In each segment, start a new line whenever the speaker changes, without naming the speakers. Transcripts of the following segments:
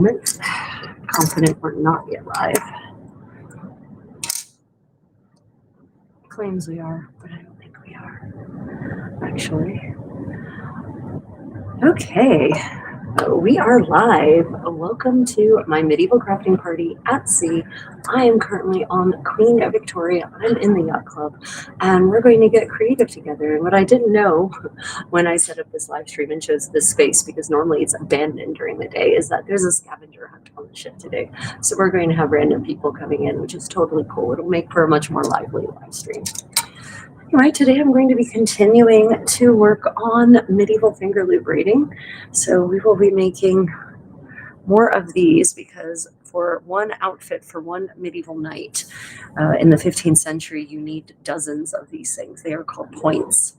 Confident we're not yet live. Claims we are, but I don't think we are, actually. Okay, we are live. Welcome to my medieval crafting party at sea. I am currently on Queen Victoria. I'm in the yacht club, and we're going to get creative together. And what I didn't know when I set up this live stream and chose this space, because normally it's abandoned during the day, is that there's a scavenger hunt on the ship today. So we're going to have random people coming in, which is totally cool. It'll make for a much more lively live stream. Right, today I'm going to be continuing to work on medieval finger loop braiding. So we will be making more of these because for one outfit, for one medieval knight in the 15th century, you need dozens of these things. They are called points,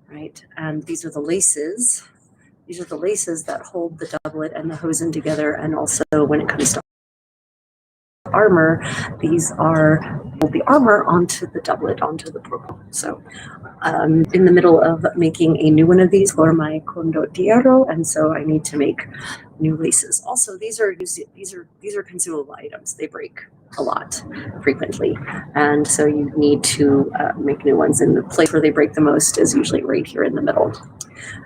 right? And these are the laces. These are the laces that hold the doublet and the hosen together. And also when it comes to armor, these are the armor onto the doublet, onto the purple. So in the middle of making a new one of these for my condottiero, and so I need to make new laces. Also, these are consumable items. They break a lot frequently, and so you need to make new ones. And the place where they break the most is usually right here in the middle.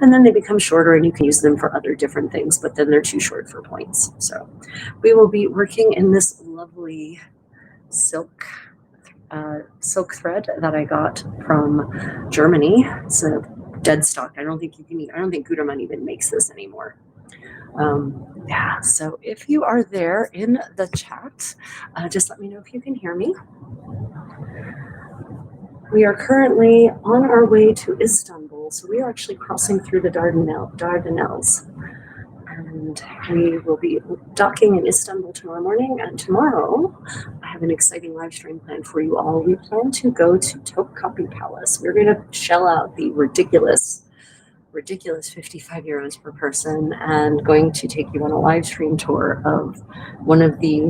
And then they become shorter and you can use them for other different things, but then they're too short for points. So we will be working in this lovely silk thread that I got from Germany. It's a dead stock. I don't think Gutermann even makes this anymore. Yeah, so if you are there in the chat, just let me know if you can hear me. We are currently on our way to Istanbul, so we are actually crossing through the Dardanelles. And we will be docking in Istanbul tomorrow morning. And tomorrow, I have an exciting live stream planned for you all. We plan to go to Topkapi Palace. We're going to shell out the ridiculous 55 euros per person and going to take you on a live stream tour of one of the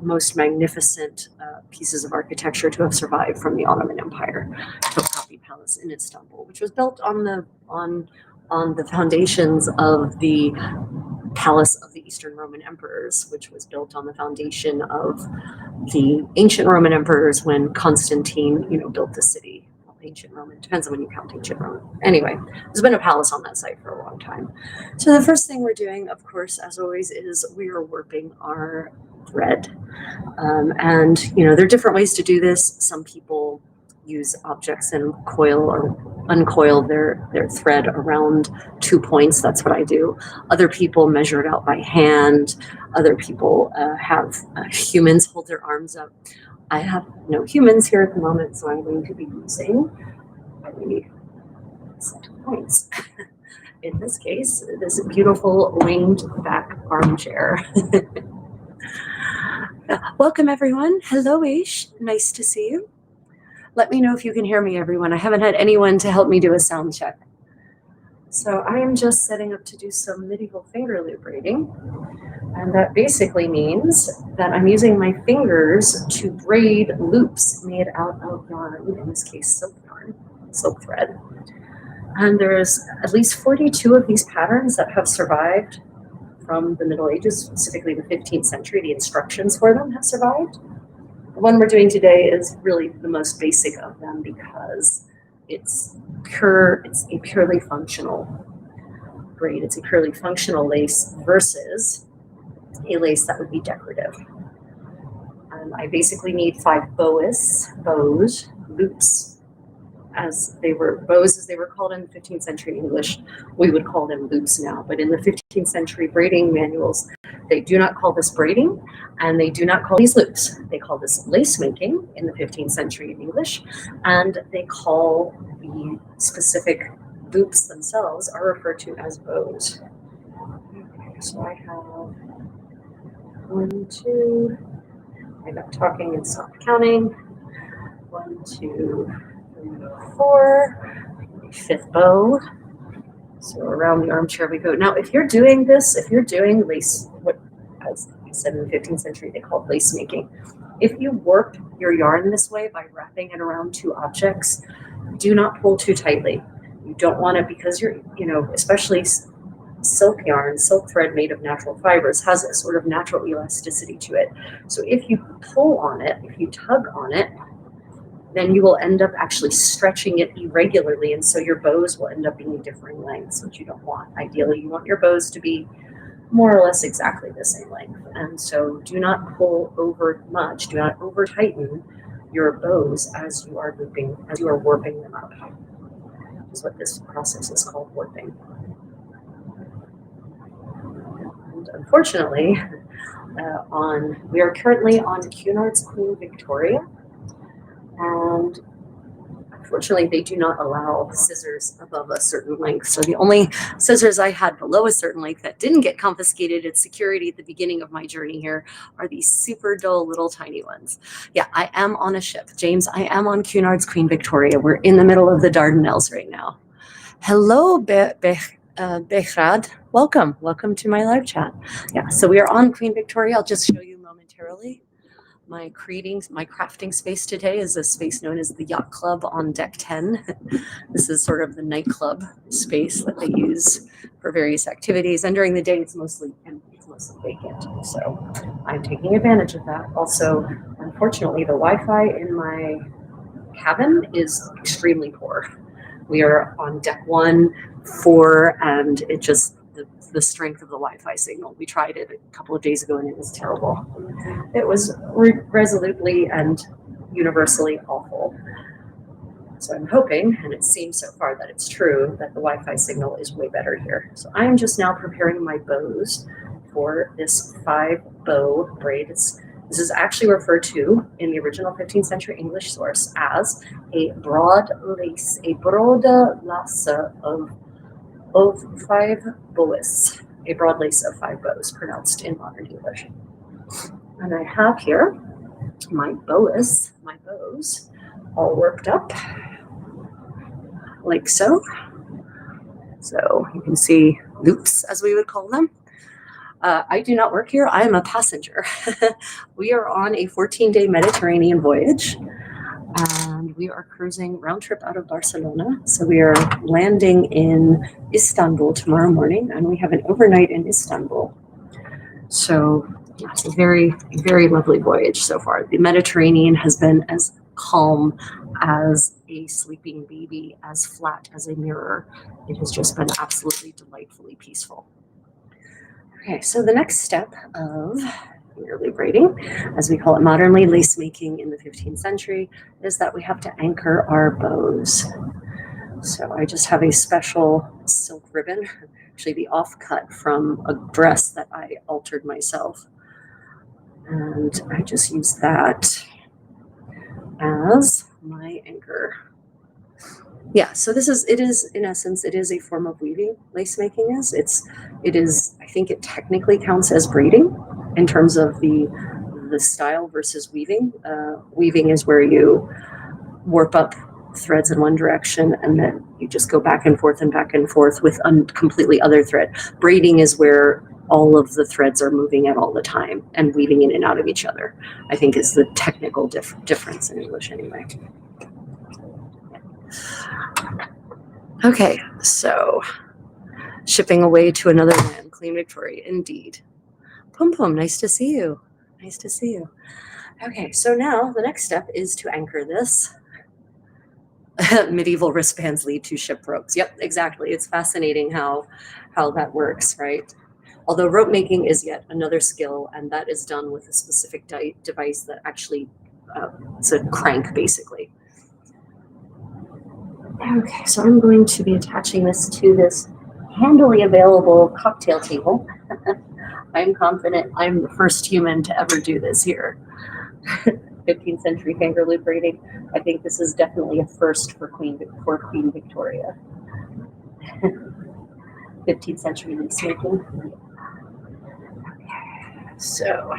most magnificent pieces of architecture to have survived from the Ottoman Empire, Topkapi Palace in Istanbul, which was built on the foundations of the Palace of the Eastern Roman Emperors, which was built on the foundation of the ancient Roman emperors when Constantine, built the city. Ancient Roman, depends on when you count ancient Roman. Anyway, there's been a palace on that site for a long time. So the first thing we're doing, of course, as always, is we are warping our thread. And there are different ways to do this. Some people use objects and coil or uncoil their thread around 2 points. That's what I do. Other people measure it out by hand. Other people have humans hold their arms up. I have no humans here at the moment, so I'm going to be using a set of points. In this case, this beautiful winged back armchair. Welcome, everyone. Hello, Ish. Nice to see you. Let me know if you can hear me, everyone. I haven't had anyone to help me do a sound check. So I am just setting up to do some medieval finger loop braiding. And that basically means that I'm using my fingers to braid loops made out of yarn, in this case silk thread. And there's at least 42 of these patterns that have survived from the Middle Ages, specifically the 15th century. The instructions for them have survived. The one we're doing today is really the most basic of them because it's a purely functional braid. It's a purely functional lace versus a lace that would be decorative. I basically need 5 bows, loops, as they were called in the 15th century English. We would call them loops now, but in the 15th century braiding manuals, they do not call this braiding, and they do not call these loops. They call this lace making in the 15th century in English, and they call the specific loops themselves are referred to as bows. Okay, so I have 1, 2, I got talking and stopped counting. 1, 2, 3, 4, 5th bow. So around the armchair we go. Now, if you're doing lace, what, as I said in the 15th century, they called lace making. If you warp your yarn this way by wrapping it around 2 objects, do not pull too tightly. You don't want it because you're, especially silk yarn, silk thread made of natural fibers, has a sort of natural elasticity to it. So if you pull on it, if you tug on it, then you will end up actually stretching it irregularly, and so your bows will end up being differing lengths, which you don't want. Ideally, you want your bows to be more or less exactly the same length. And so do not pull over much, do not over tighten your bows as you are looping, as you are warping them up. Is what this process is called, warping. And unfortunately, we are currently on Cunard's Queen Victoria, and unfortunately they do not allow scissors above a certain length. So the only scissors I had below a certain length that didn't get confiscated at security at the beginning of my journey here are these super dull little tiny ones. Yeah, I am on a ship. James, I am on Cunard's Queen Victoria. We're in the middle of the Dardanelles right now. Hello, Behrad. Welcome to my live chat. Yeah, so we are on Queen Victoria. I'll just show you momentarily. My crafting space today is a space known as the Yacht Club on Deck 10. This is sort of the nightclub space that they use for various activities, and during the day it's mostly empty, it's mostly vacant. So I'm taking advantage of that. Also, unfortunately, the Wi-Fi in my cabin is extremely poor. We are on Deck 1, 4, and it just the strength of the Wi-Fi signal. We tried it a couple of days ago and it was terrible. It was resolutely and universally awful. So I'm hoping, and it seems so far that it's true, that the Wi-Fi signal is way better here. So I am just now preparing my bows for this 5-bow braid. This is actually referred to in the original 15th century English source as a broad lace, a broda lace of 5 bows, a broad lace of 5 bows, pronounced in modern English. And I have here my bows, all worked up, like so. So you can see loops, as we would call them. I do not work here. I am a passenger. We are on a 14-day Mediterranean voyage, and we are cruising round trip out of Barcelona. So we are landing in Istanbul tomorrow morning, and we have an overnight in Istanbul. So it's a very, very lovely voyage so far. The Mediterranean has been as calm as a sleeping baby, as flat as a mirror. It has just been absolutely delightfully peaceful. Okay, so the next step of Fingerloop braiding, as we call it modernly, lace making in the 15th century, is that we have to anchor our bows. So I just have a special silk ribbon, actually the offcut from a dress that I altered myself. And I just use that as my anchor. Yeah, so it is in essence, it is a form of weaving. Lace making is, I think it technically counts as braiding in terms of the style versus weaving. Weaving is where you warp up threads in one direction and then you just go back and forth with a completely other thread. Braiding is where all of the threads are moving at all the time and weaving in and out of each other, I think is the technical difference in English anyway. Okay, so shipping away to another land, Queen Victoria, indeed. Pum Pum, nice to see you. Nice to see you. Okay, so now the next step is to anchor this. Medieval wristbands lead to ship ropes. Yep, exactly. It's fascinating how that works, right? Although rope making is yet another skill, and that is done with a specific device that actually, it's a crank basically. Okay, so I'm going to be attaching this to this handily available cocktail table. I'm confident I'm the first human to ever do this here. 15th century Fingerloop braiding. I think this is definitely a first for Queen Victoria. 15th century lace making. So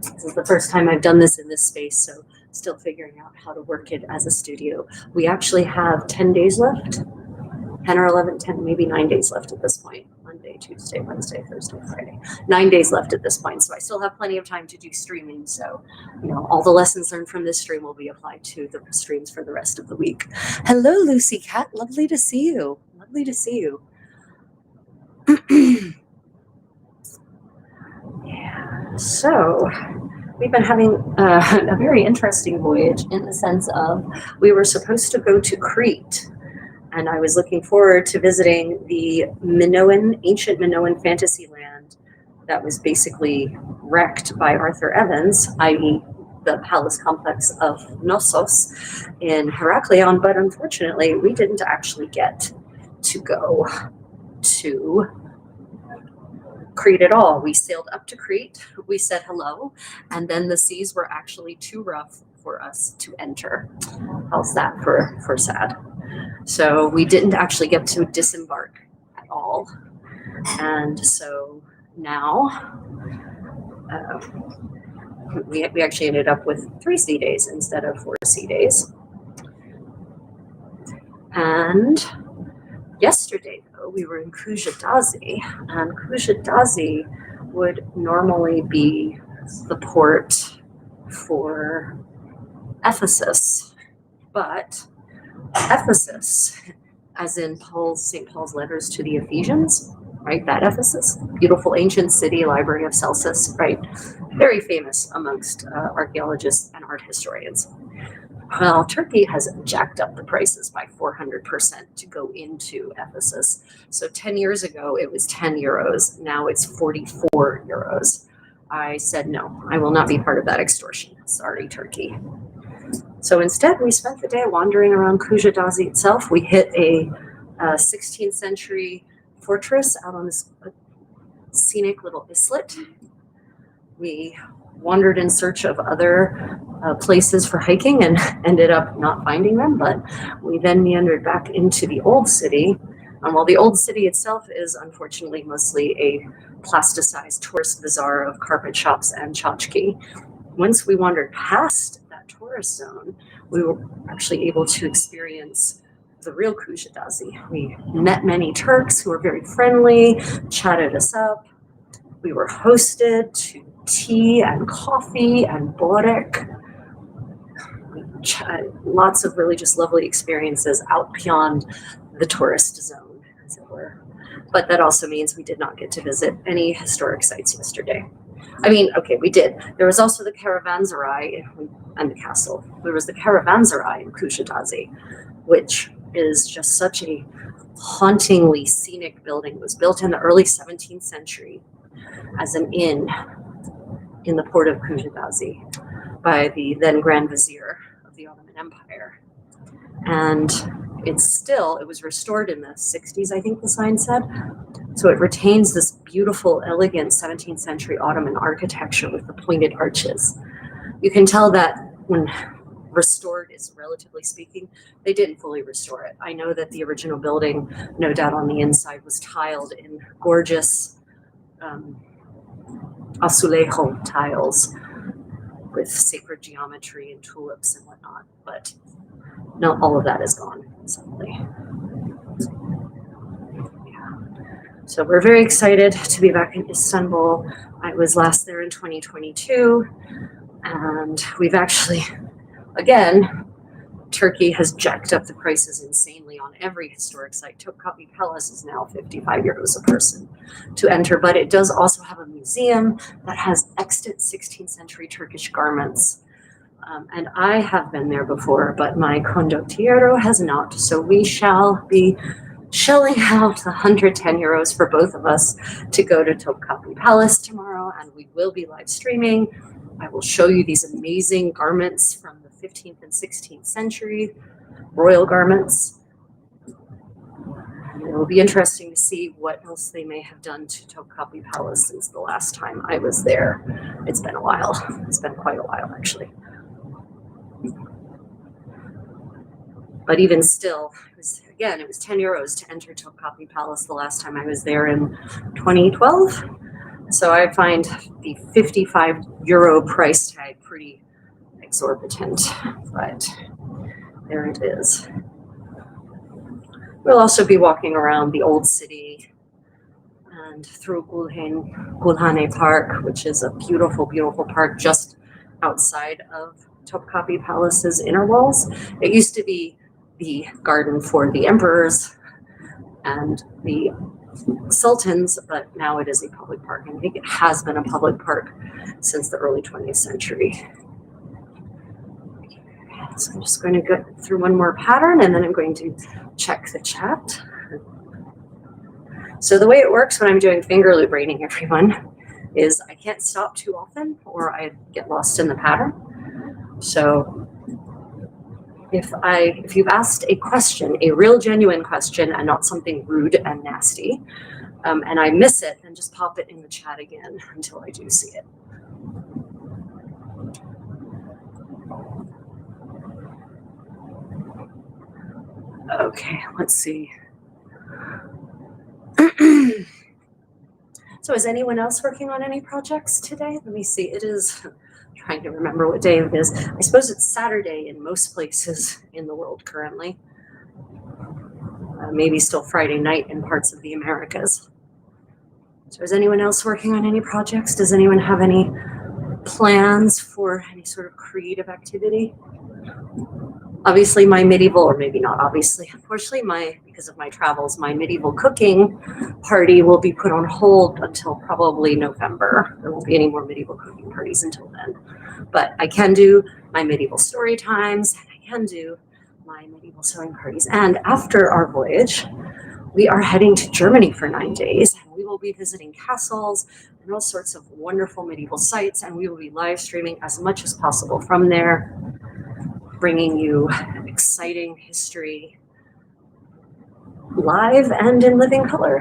this is the first time I've done this in this space, so still figuring out how to work it as a studio. We actually have 10 days left, 10 or 11, 10, maybe 9 days left at this point. Monday, Tuesday, Wednesday, Thursday, Friday. 9 days left at this point, so I still have plenty of time to do streaming. So, all the lessons learned from this stream will be applied to the streams for the rest of the week. Hello, Lucy Cat. Lovely to see you. Lovely to see you. Yeah. So we've been having a very interesting voyage in the sense of we were supposed to go to Crete, and I was looking forward to visiting the ancient Minoan fantasy land that was basically wrecked by Arthur Evans, i.e., the palace complex of Knossos in Heraklion. But unfortunately, we didn't actually get to go to Crete at all. We sailed up to Crete, we said hello, and then the seas were actually too rough for us to enter. How's that for sad? So we didn't actually get to disembark at all. And so now we actually ended up with 3 sea days instead of 4 sea days. And yesterday, though, we were in Kujadazi, and Kujadazi would normally be the port for Ephesus, but Ephesus, as in St. Paul's letters to the Ephesians, right? That Ephesus, beautiful ancient city, Library of Celsus, right? Very famous amongst archaeologists and art historians. Well, Turkey has jacked up the prices by 400% to go into Ephesus. So 10 years ago, it was 10 euros. Now it's 44 euros. I said, no, I will not be part of that extortion. Sorry, Turkey. So instead, we spent the day wandering around Kujadazi itself. We hit a 16th century fortress out on this scenic little islet. We wandered in search of other places for hiking and ended up not finding them, but we then meandered back into the old city. And while the old city itself is unfortunately mostly a plasticized tourist bazaar of carpet shops and tchotchke, once we wandered past that tourist zone, we were actually able to experience the real Kujadazi. We met many Turks who were very friendly, chatted us up. We were hosted to tea and coffee and borek. Lots of really just lovely experiences out beyond the tourist zone, as it were. But that also means we did not get to visit any historic sites yesterday. I mean, okay, we did. There was also the caravanserai and the castle. There was the caravanserai in Kujadazi, which is just such a hauntingly scenic building. It was built in the early 17th century as an inn in the port of Kujadazi by the then Grand Vizier of the Ottoman Empire. And it was restored in the 60s, I think the sign said. So it retains this beautiful, elegant 17th century Ottoman architecture with the pointed arches. You can tell that when restored is relatively speaking, they didn't fully restore it. I know that the original building, no doubt on the inside, was tiled in gorgeous azulejo tiles with sacred geometry and tulips and whatnot, but not all of that is gone, sadly. So we're very excited to be back in Istanbul. I was last there in 2022, and we've actually, again, Turkey has jacked up the prices insanely on every historic site. Topkapi Palace is now 55 euros a person to enter, but it does also have a museum that has extant 16th century Turkish garments. And I have been there before, but my condottiero has not. So we shall be shelling out 110 euros for both of us to go to Topkapi Palace tomorrow, and we will be live streaming. I will show you these amazing garments from the 15th and 16th century, royal garments. And it will be interesting to see what else they may have done to Topkapi Palace since the last time I was there. It's been a while. It's been quite a while, actually. But even still, it was 10 euros to enter Topkapi Palace the last time I was there in 2012. So I find the 55 euro price tag pretty exorbitant, but there it is. We'll also be walking around the old city and through Gulhane Park, which is a beautiful, beautiful park just outside of Topkapi Palace's inner walls. It used to be the garden for the emperors and the sultans, but now it is a public park. And I think it has been a public park since the early 20th century. So I'm just going to go through one more pattern and then I'm going to check the chat. So the way it works when I'm doing finger loop braiding, everyone, is I can't stop too often or I get lost in the pattern. So if you've asked a question, a real genuine question and not something rude and nasty, and I miss it, then just pop it in the chat again until I do see it. Okay, let's see. So is anyone else working on any projects today? Let me see. It is, I'm trying to remember what day it is. I suppose it's Saturday in most places in the world currently. Maybe still Friday night in parts of the Americas. So is anyone else working on any projects? Does anyone have any plans for any sort of creative activity? Obviously my medieval, or maybe not obviously, unfortunately because of my travels, my medieval cooking party will be put on hold until probably November. There won't be any more medieval cooking parties until then. But I can do my medieval story times, and I can do my medieval sewing parties. And after our voyage, we are heading to Germany for 9 days. And we will be visiting castles and all sorts of wonderful medieval sites, and we will be live streaming as much as possible from there, bringing you exciting history live and in living color.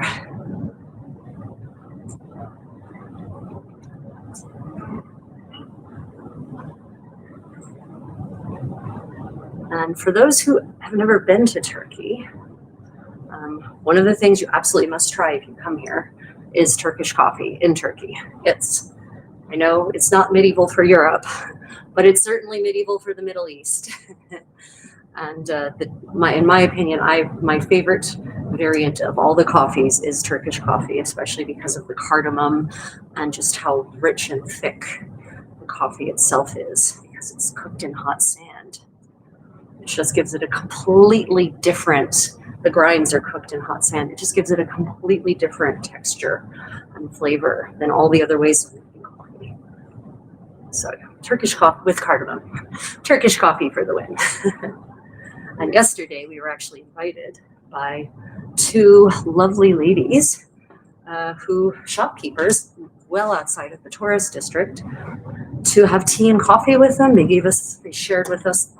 And for those who have never been to Turkey, one of the things you absolutely must try if you come here is Turkish coffee in Turkey. I know it's not medieval for Europe, but it's certainly medieval for the Middle East. And in my opinion, my favorite variant of all the coffees is Turkish coffee, especially because of the cardamom and just how rich and thick the coffee itself is, because it's cooked in hot sand. It just gives it a completely different, the grinds are cooked in hot sand. It just gives it a completely different texture and flavor than all the other ways of making coffee. So Turkish coffee with cardamom, Turkish coffee for the win. And yesterday we were actually invited by two lovely ladies shopkeepers well outside of the tourist district, to have tea and coffee with them. They shared with us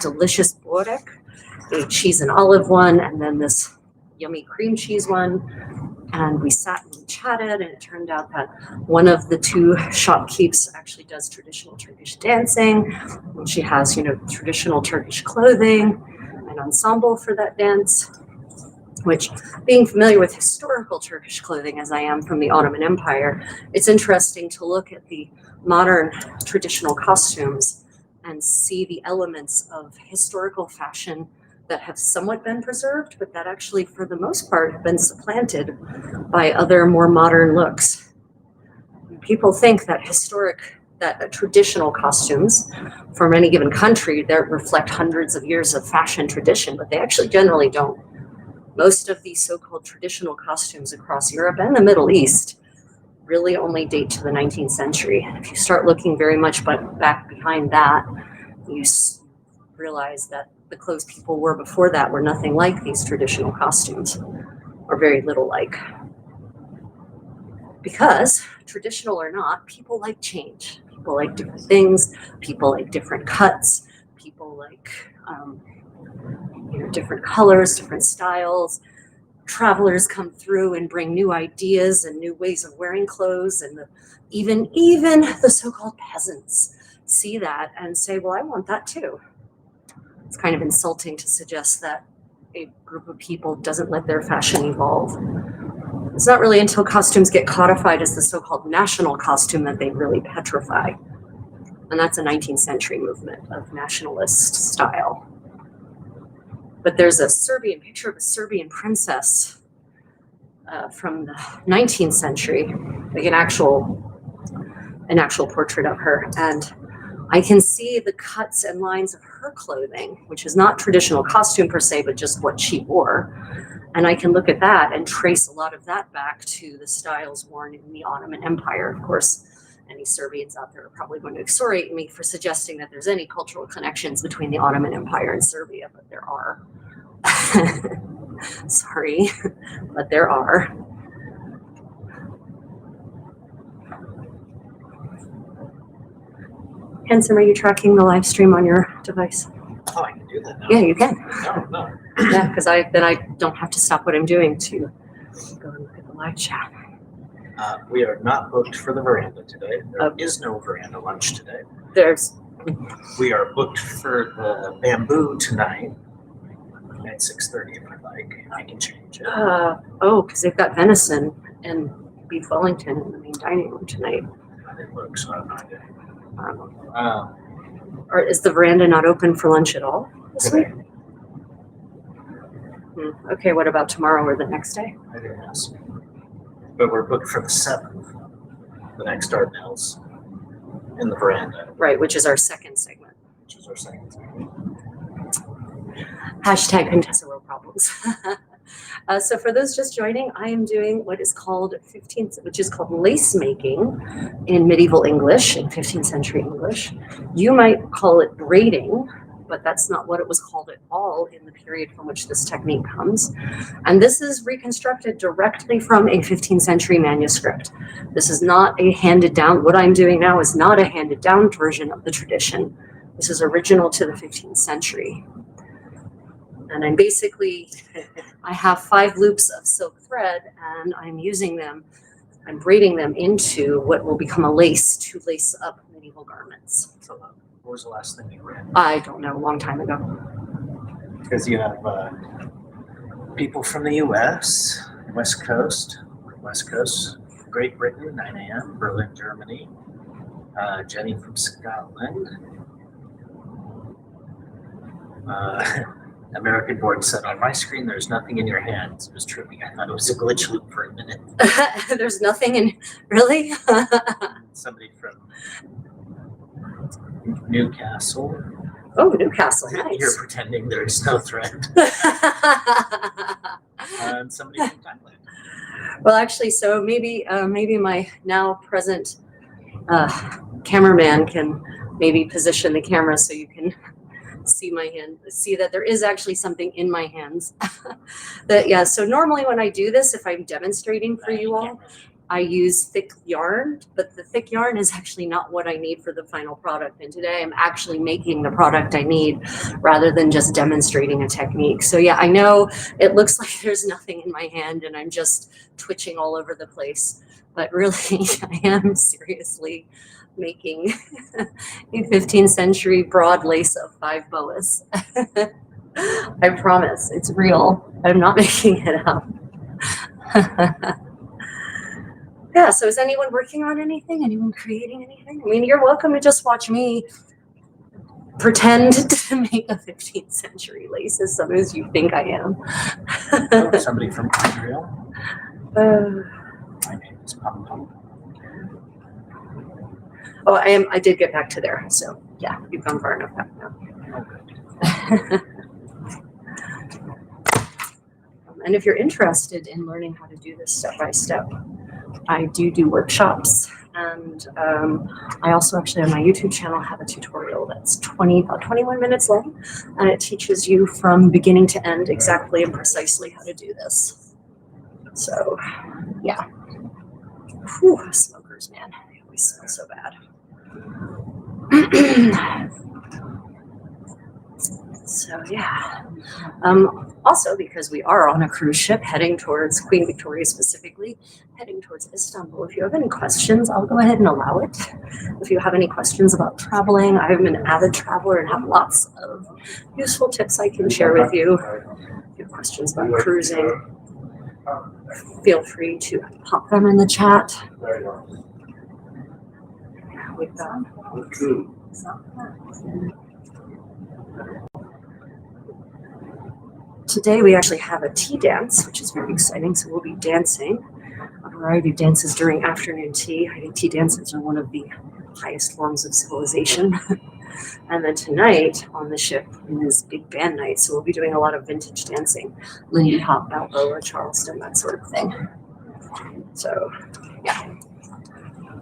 delicious borek, a cheese and olive one, and then this yummy cream cheese one. And we sat and we chatted, and it turned out that one of the two shopkeepers actually does traditional Turkish dancing. And she has, traditional Turkish clothing, an ensemble for that dance, which, being familiar with historical Turkish clothing as I am from the Ottoman Empire, it's interesting to look at the modern traditional costumes and see the elements of historical fashion that have somewhat been preserved, but that actually, for the most part, have been supplanted by other more modern looks. People think that traditional costumes from any given country that reflect hundreds of years of fashion tradition, but they actually generally don't. Most of these so-called traditional costumes across Europe and the Middle East really only date to the 19th century. If you start looking very much back behind that, you realize that the clothes people wore before that were nothing like these traditional costumes, or very little like. Because, traditional or not, people like change. People like different things. People like different cuts. People like different colors, different styles. Travelers come through and bring new ideas and new ways of wearing clothes, and even the so-called peasants see that and say, well, I want that too. It's kind of insulting to suggest that a group of people doesn't let their fashion evolve. It's not really until costumes get codified as the so-called national costume that they really petrify. And that's a 19th century movement of nationalist style. But there's a picture of a Serbian princess from the 19th century, like an actual portrait of her. And I can see the cuts and lines of her clothing, which is not traditional costume per se, but just what she wore. And I can look at that and trace a lot of that back to the styles worn in the Ottoman Empire. Of course, any Serbians out there are probably going to excoriate me for suggesting that there's any cultural connections between the Ottoman Empire and Serbia, but there are. Sorry, but there are. Hanson, are you tracking the live stream on your device?
Oh, I can do that now.
Yeah, you can.
No.
Yeah, because then I don't have to stop what I'm doing to go and look at the live chat.
We are not booked for the veranda today. There is no veranda lunch today. We are booked for the bamboo tonight at 6:30 if I'd like. I can change it.
Because they've got venison and beef Wellington in the main dining room tonight.
I didn't look, so I have no idea.
Or is the veranda not open for lunch at all this week? Okay, what about tomorrow or the next day?
I didn't ask. But we're booked for the 7th, the next Dardanelles, in the veranda.
Right, which is our second segment. Hashtag Contessa World Problems. So for those just joining, I am doing what is called lace making in medieval English, in 15th century English. You might call it braiding, but that's not what it was called at all in the period from which this technique comes. And this is reconstructed directly from a 15th century manuscript. This is not a handed down, what I'm doing now is not a handed down version of the tradition. This is original to the 15th century. And I'm basically, I have 5 loops of silk thread and I'm using them, I'm braiding them into what will become a lace to lace up medieval garments.
So what was the last thing you read?
I don't know, a long time ago.
Because you have people from the U.S., West Coast, Great Britain, 9 a.m., Berlin, Germany, Jenny from Scotland, American Board said, on my screen, there's nothing in your hands. It was trippy. I thought it was a glitch loop for a minute.
There's nothing in, really?
Somebody from Newcastle.
Oh, Newcastle, nice.
You're pretending there is no thread. And somebody from Thailand.
Well, actually, so maybe my now present cameraman can maybe position the camera so you can see my hand, see that there is actually something in my hands. So normally when I do this, if I'm demonstrating for you all, I use thick yarn, but the thick yarn is actually not what I need for the final product. And today I'm actually making the product I need rather than just demonstrating a technique. So yeah, I know it looks like there's nothing in my hand and I'm just twitching all over the place, but really I am seriously making a 15th century broad lace of 5 boas. I promise, it's real. I'm not making it up. Yeah, so is anyone working on anything? Anyone creating anything? I mean, you're welcome to just watch me pretend to make a 15th century lace as some as you think I am.
Somebody from Israel. My name is Pum Pum.
Oh, I did get back to there. So yeah, you've gone far enough back now. And if you're interested in learning how to do this step by step, I do workshops. And I also actually on my YouTube channel have a tutorial that's about 21 minutes long. And it teaches you from beginning to end exactly and precisely how to do this. So yeah. Whew, smokers, man. They always smell so bad. So yeah, also because we are on a cruise ship heading towards Queen Victoria, specifically heading towards Istanbul. If you have any questions, I'll go ahead and allow it. If you have any questions about traveling, I'm an avid traveler and have lots of useful tips I can share with you. If you have questions about cruising, feel free to pop them in the chat. We've got today we actually have a tea dance, which is very exciting. So we'll be dancing a variety of dances during afternoon tea. I think tea dances are one of the highest forms of civilization. And then tonight on the ship is big band night, so we'll be doing a lot of vintage dancing, Lindy Hop, Balboa, Charleston, that sort of thing. So, yeah,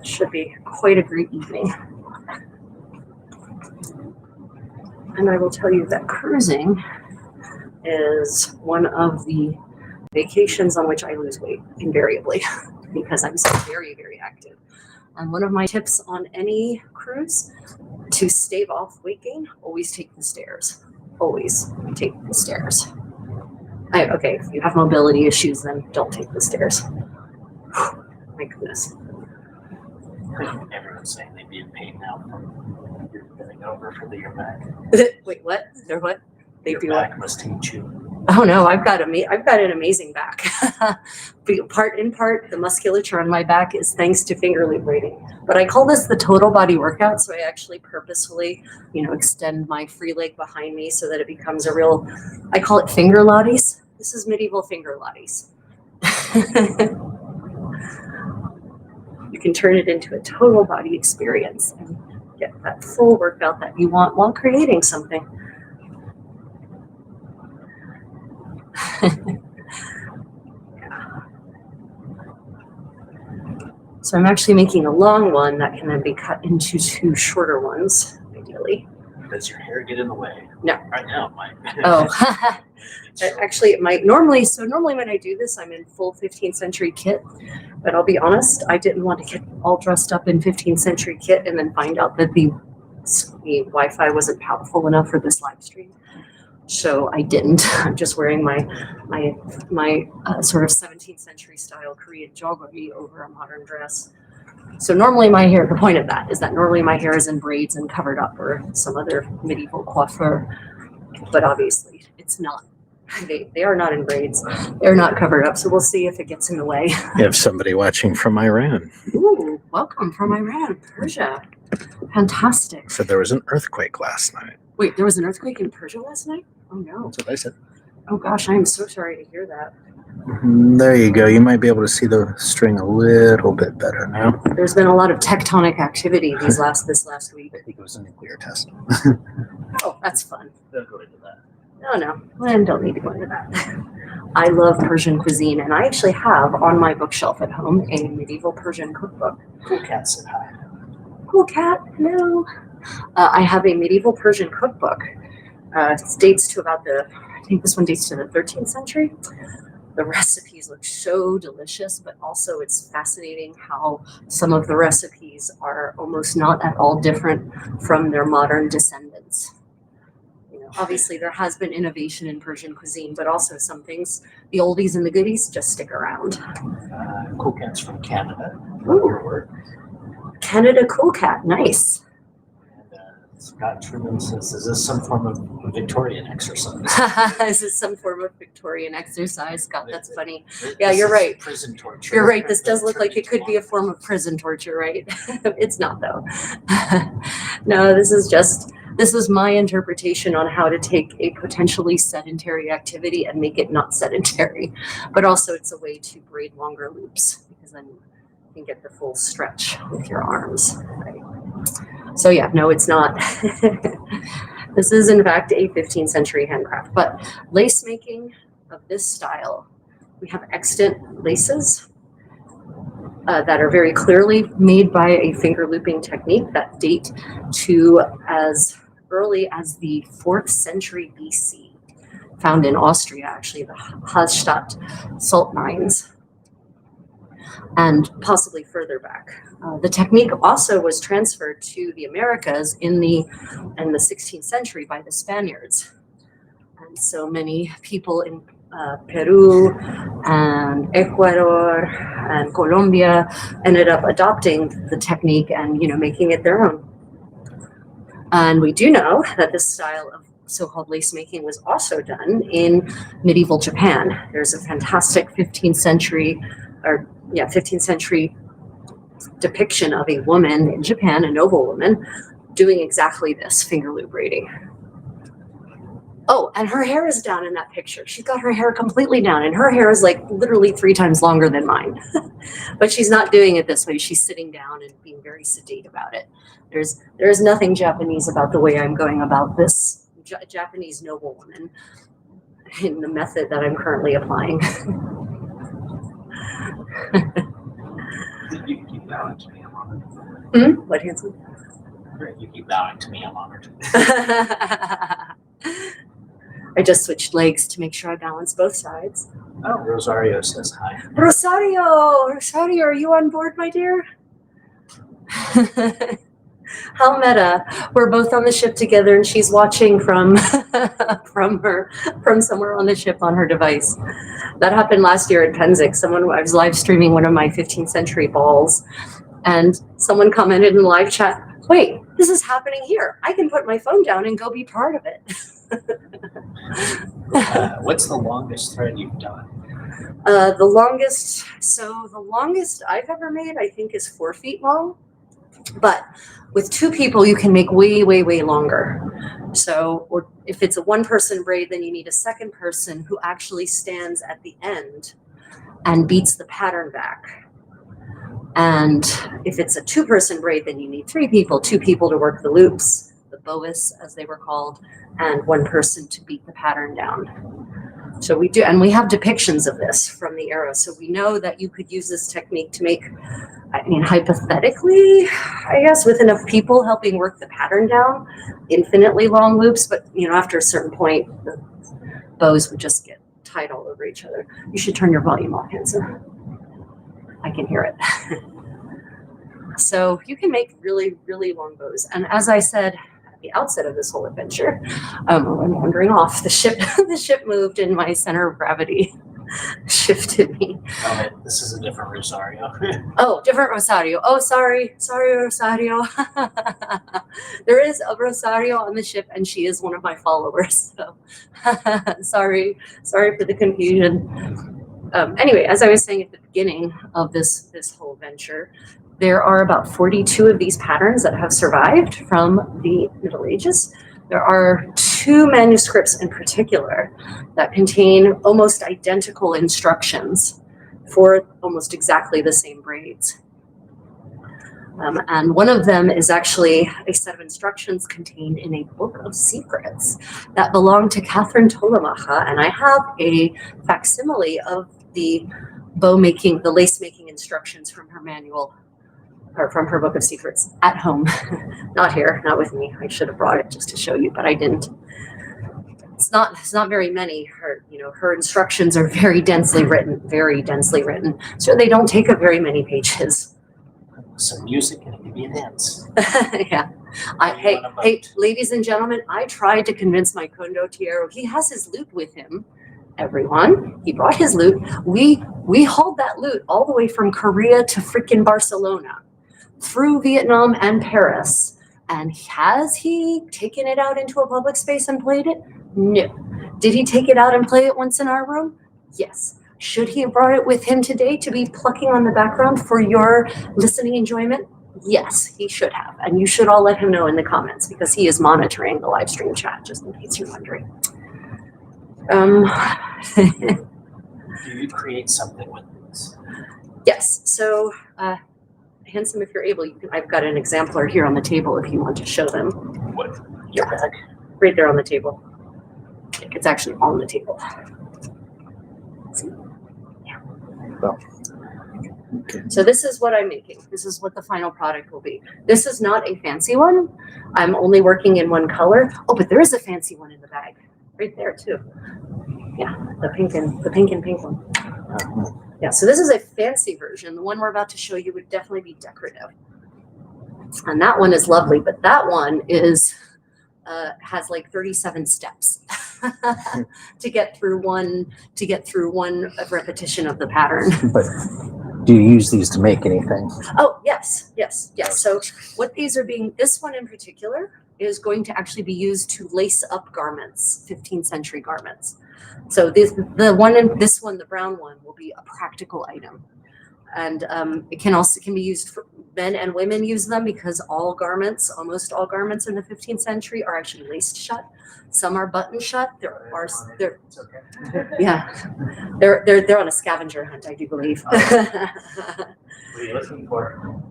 should be quite a great evening. And I will tell you that cruising is one of the vacations on which I lose weight invariably because I'm so very, very active. And one of my tips on any cruise to stave off weight gain, always take the stairs. Always take the stairs. Okay, if you have mobility issues, then don't take the stairs. My goodness.
Everyone's saying they'd be in pain now from you're bending over for your back.
Wait, what? They're what? They
Your
do
back
what?
must hate you.
Oh no, I've got an amazing back. Part in part, the musculature on my back is thanks to Fingerloop braiding. But I call this the total body workout, so I actually purposefully, extend my free leg behind me so that it becomes a real. I call it finger lotties. This is medieval finger lotties. You can turn it into a total body experience and get that full workout that you want while creating something. So I'm actually making a long one that can then be cut into two shorter ones, ideally.
Does your hair get in the way?
No.
Right now, it might.
Oh, actually, it might. Normally when I do this, I'm in full 15th century kit. But I'll be honest, I didn't want to get all dressed up in 15th century kit and then find out that the Wi-Fi wasn't powerful enough for this live stream. So I didn't. I'm just wearing my sort of 17th century style Korean joggery over a modern dress. So normally the point of that is that normally my hair is in braids and covered up or some other medieval coiffure, but obviously it's not. They are not in braids. They're not covered up. So we'll see if it gets in the way.
You have somebody watching from Iran.
Ooh, welcome from Iran, Persia. Fantastic.
Said there was an earthquake last night.
Wait, there was an earthquake in Persia last night? Oh no.
That's what I said.
Oh gosh, I am so sorry to hear that.
There you go. You might be able to see the string a little bit better now.
There's been a lot of tectonic activity this last week.
I think it was a nuclear test.
Oh, that's fun.
Don't go into that.
No, I don't need to go into that. I love Persian cuisine, and I actually have on my bookshelf at home a medieval Persian cookbook.
Cool cat said hi.
Cool cat, hello. I have a medieval Persian cookbook. It dates to I think this one dates to the 13th century. The recipes look so delicious, but also it's fascinating how some of the recipes are almost not at all different from their modern descendants. Obviously there has been innovation in Persian cuisine, but also some things, the oldies and the goodies, just stick around.
Cool cat's from Canada.
Ooh.
Your work.
Canada Cool Cat, nice.
Scott Truman says, is this some form of Victorian exercise?
Is this some form of Victorian exercise? Scott, that's funny. Yeah, you're right.
Prison torture.
You're right. This does look like it could be a form of prison torture, right? It's not, though. No, this was my interpretation on how to take a potentially sedentary activity and make it not sedentary. But also it's a way to braid longer loops because then you can get the full stretch with your arms, right? So yeah, no, it's not. This is in fact a 15th century handcraft, but lace making of this style, we have extant laces that are very clearly made by a finger looping technique that date to as early as the 4th century BC, found in Austria, actually, the Hallstatt salt mines, and possibly further back. The technique also was transferred to the Americas in the 16th century by the Spaniards. And so many people in Peru and Ecuador and Colombia ended up adopting the technique and making it their own. And we do know that this style of so-called lace making was also done in medieval Japan. There's a fantastic 15th century depiction of a woman in Japan, a noble woman, doing exactly this, finger loop braiding. Oh, and her hair is down in that picture. She's got her hair completely down, and her hair is like literally 3 times longer than mine. But she's not doing it this way. She's sitting down and being very sedate about it. There's nothing Japanese about the way I'm going about this Japanese noblewoman in the method that I'm currently applying.
You keep bowing to me, I'm honored.
What, handsome?
You keep bowing to me, I'm honored.
I just switched legs to make sure I balance both sides.
Oh, Rosario says hi.
Rosario, are you on board, my dear? How meta. We're both on the ship together and she's watching from from somewhere on the ship on her device. That happened last year at Pennsic. I was live streaming one of my 15th century balls, and someone commented in the live chat, wait, this is happening here. I can put my phone down and go be part of it.
What's the longest thread you've done?
The longest I've ever made, I think, is 4 feet long. But with 2 people, you can make way, way, way longer. So, or if it's a 1-person braid, then you need a second person who actually stands at the end and beats the pattern back. And if it's a 2-person braid, then you need 3 people, 2 people to work the loops, the boas as they were called, and 1 person to beat the pattern down. So we do, and we have depictions of this from the era. So we know that you could use this technique to make, I mean, hypothetically, I guess, with enough people helping work the pattern down, infinitely long loops. But, you know, after a certain point, the bows would just get tied all over each other. You should turn your volume off, Hanson. I can hear it. So you can make really, really long bows. And as I said at the outset of this whole adventure, I'm wandering off. The ship moved and my center of gravity shifted me.
Oh, this is a different Rosario.
Oh, different Rosario. Oh, sorry, Rosario. There is a Rosario on the ship, and she is one of my followers. So, sorry for the confusion. Anyway, as I was saying at the beginning of this whole venture, there are about 42 of these patterns that have survived from the Middle Ages. There are 2 manuscripts in particular that contain almost identical instructions for almost exactly the same braids. And one of them is actually a set of instructions contained in a book of secrets that belonged to Catherine Tolemacha, and I have a facsimile of the the lace making instructions from her manual, or from her book of secrets, at home. Not here, not with me. I should have brought it just to show you, but I didn't. It's not very many. Her instructions are very densely written, so they don't take up very many pages.
Some music and it can be a dance.
Yeah. Hey, ladies and gentlemen, I tried to convince my condottiero. He has his lute with him. Everyone, he brought his lute. We hauled that lute all the way from Korea to freaking Barcelona, through Vietnam and Paris. And has he taken it out into a public space and played it? No. Did he take it out and play it once in our room? Yes. Should he have brought it with him today to be plucking on the background for your listening enjoyment? Yes, he should have. And you should all let him know in the comments, because he is monitoring the live stream chat, just in case you're wondering.
Do you create something with this?
Yes. So, Handsome, if you're able, I've got an exemplar here on the table if you want to show them.
What? Your bag?
Right there on the table. It's actually on the table. See? Yeah.
Well, okay.
So this is what I'm making. This is what the final product will be. This is not a fancy one. I'm only working in 1 color. Oh, but there is a fancy one in the bag. Right there too. Yeah, the pink and pink one. Yeah, so this is a fancy version. The one we're about to show you would definitely be decorative. And that one is lovely, but that one is has like 37 steps to get through one repetition of the pattern.
But do you use these to make anything?
Oh, yes. So what these are this one in particular is going to actually be used to lace up garments, 15th century garments. So the brown one will be a practical item. And it can be used for men and women use them because almost all garments in the 15th century are actually laced shut. Some are buttoned shut. They're on a scavenger hunt, I do believe.
What are you looking for?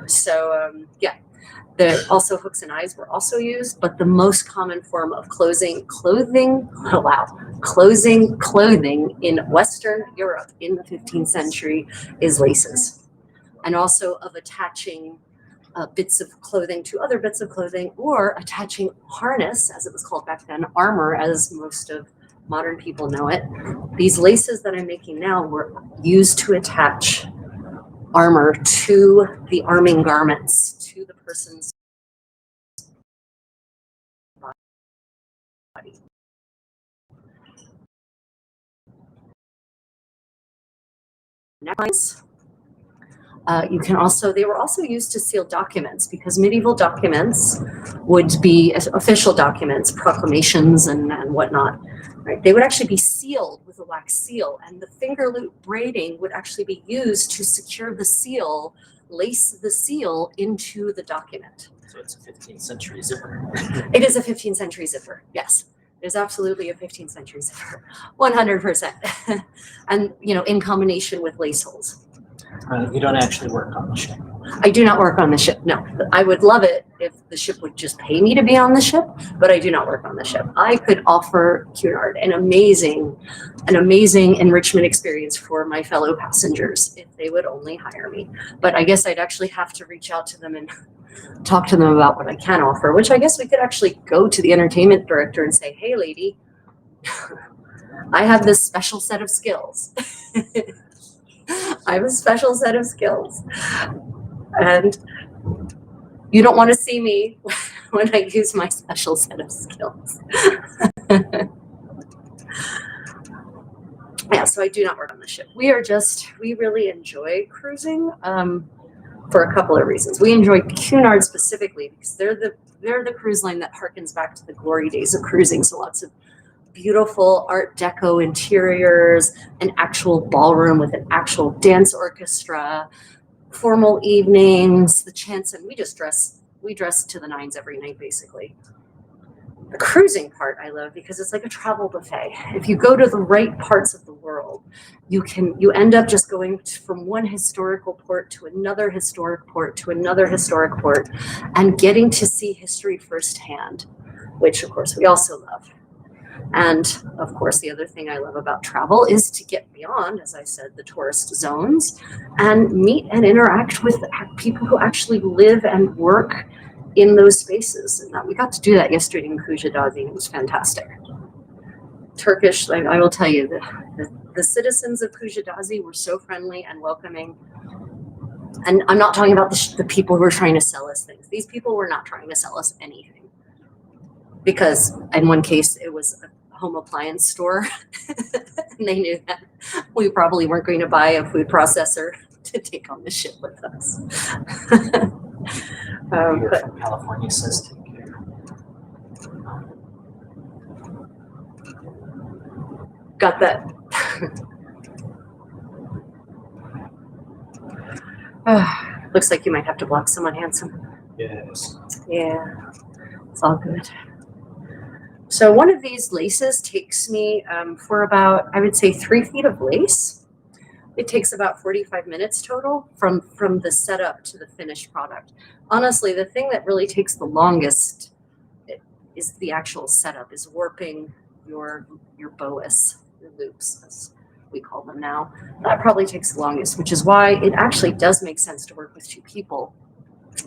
So also hooks and eyes were also used, but the most common form of closing clothing in Western Europe in the 15th century is laces, and also of attaching bits of clothing to other bits of clothing, or attaching harness, as it was called back then, armor, as most of modern people know it. These laces that I'm making now were used to attach armor to the arming garments, to the person's body. Next, they were also used to seal documents, because medieval documents would be official documents, proclamations and whatnot. Right? They would actually be sealed with a wax seal, and the Fingerloop braiding would actually be used to secure the seal, lace the seal into the document.
So it's a 15th century zipper.
It is a 15th century zipper, yes. It is absolutely a 15th century zipper, 100%. And, in combination with lace holes.
You don't actually work on the ship.
I do not work on the ship, no. I would love it if the ship would just pay me to be on the ship, but I do not work on the ship. I could offer Cunard an amazing enrichment experience for my fellow passengers if they would only hire me. But I guess I'd actually have to reach out to them and talk to them about what I can offer, which I guess we could actually go to the entertainment director and say, hey, lady, I have this special set of skills. I have a special set of skills. And you don't want to see me when I use my special set of skills. Yeah, so I do not work on the ship. We really enjoy cruising for a couple of reasons. We enjoy Cunard specifically because they're the cruise line that harkens back to the glory days of cruising. So lots of beautiful Art Deco interiors, an actual ballroom with an actual dance orchestra, formal evenings, and we dress to the nines every night, basically. The cruising part I love because it's like a travel buffet. If you go to the right parts of the world, you end up just going from one historical port to another historic port to another historic port and getting to see history firsthand, which of course we also love. And of course, the other thing I love about travel is to get beyond, as I said, the tourist zones and meet and interact with people who actually live and work in those spaces. And we got to do that yesterday in Kujadazi. It was fantastic. Turkish, I will tell you, the citizens of Kujadazi were so friendly and welcoming. And I'm not talking about the people who were trying to sell us things. These people were not trying to sell us anything. Because in one case, it was a home appliance store. And they knew that we probably weren't going to buy a food processor to take on the ship with us.
But from California says take care.
Got that. Looks like you might have to block someone handsome.
Yes.
Yeah, it's all good. So one of these laces takes me for about, I would say, 3 feet of lace. It takes about 45 minutes total from the setup to the finished product. Honestly, the thing that really takes the longest is the actual setup, is warping your boas, your loops, as we call them now. That probably takes the longest, which is why it actually does make sense to work with 2 people,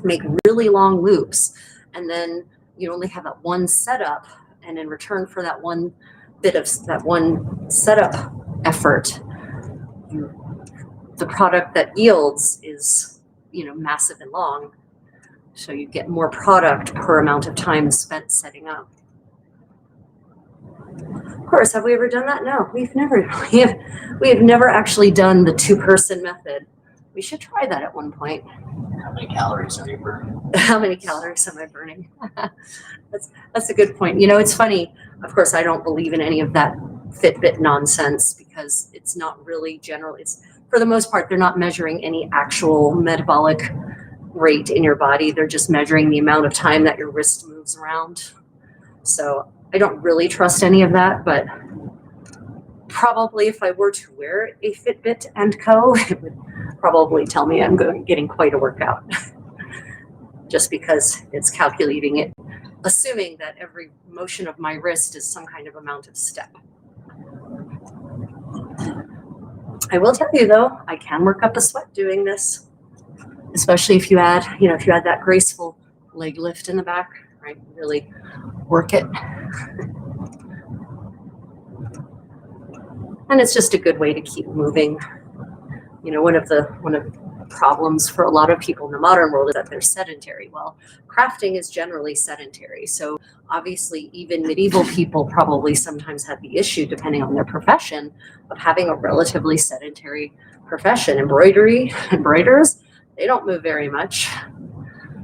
make really long loops, and then you only have that one setup. And in return for that one bit of that one setup effort, the product that yields is, massive and long. So you get more product per amount of time spent setting up. Of course, have we ever done that? No, we have never actually done the 2-person method. We should try that at one point.
How many calories are you burning?
How many calories am I burning? That's a good point. It's funny. Of course, I don't believe in any of that Fitbit nonsense, because it's not really general. It's, for the most part, they're not measuring any actual metabolic rate in your body. They're just measuring the amount of time that your wrist moves around. So I don't really trust any of that, but probably if I were to wear a Fitbit and Co, it would probably tell me I'm getting quite a workout. Just because it's calculating it, assuming that every motion of my wrist is some kind of amount of step. I will tell you though, I can work up a sweat doing this, especially if you add, if you add that graceful leg lift in the back, right? Really work it. And it's just a good way to keep moving. One of the problems for a lot of people in the modern world is that they're sedentary. Well, crafting is generally sedentary. So obviously even medieval people probably sometimes had the issue, depending on their profession, of having a relatively sedentary profession. Embroiderers, they don't move very much.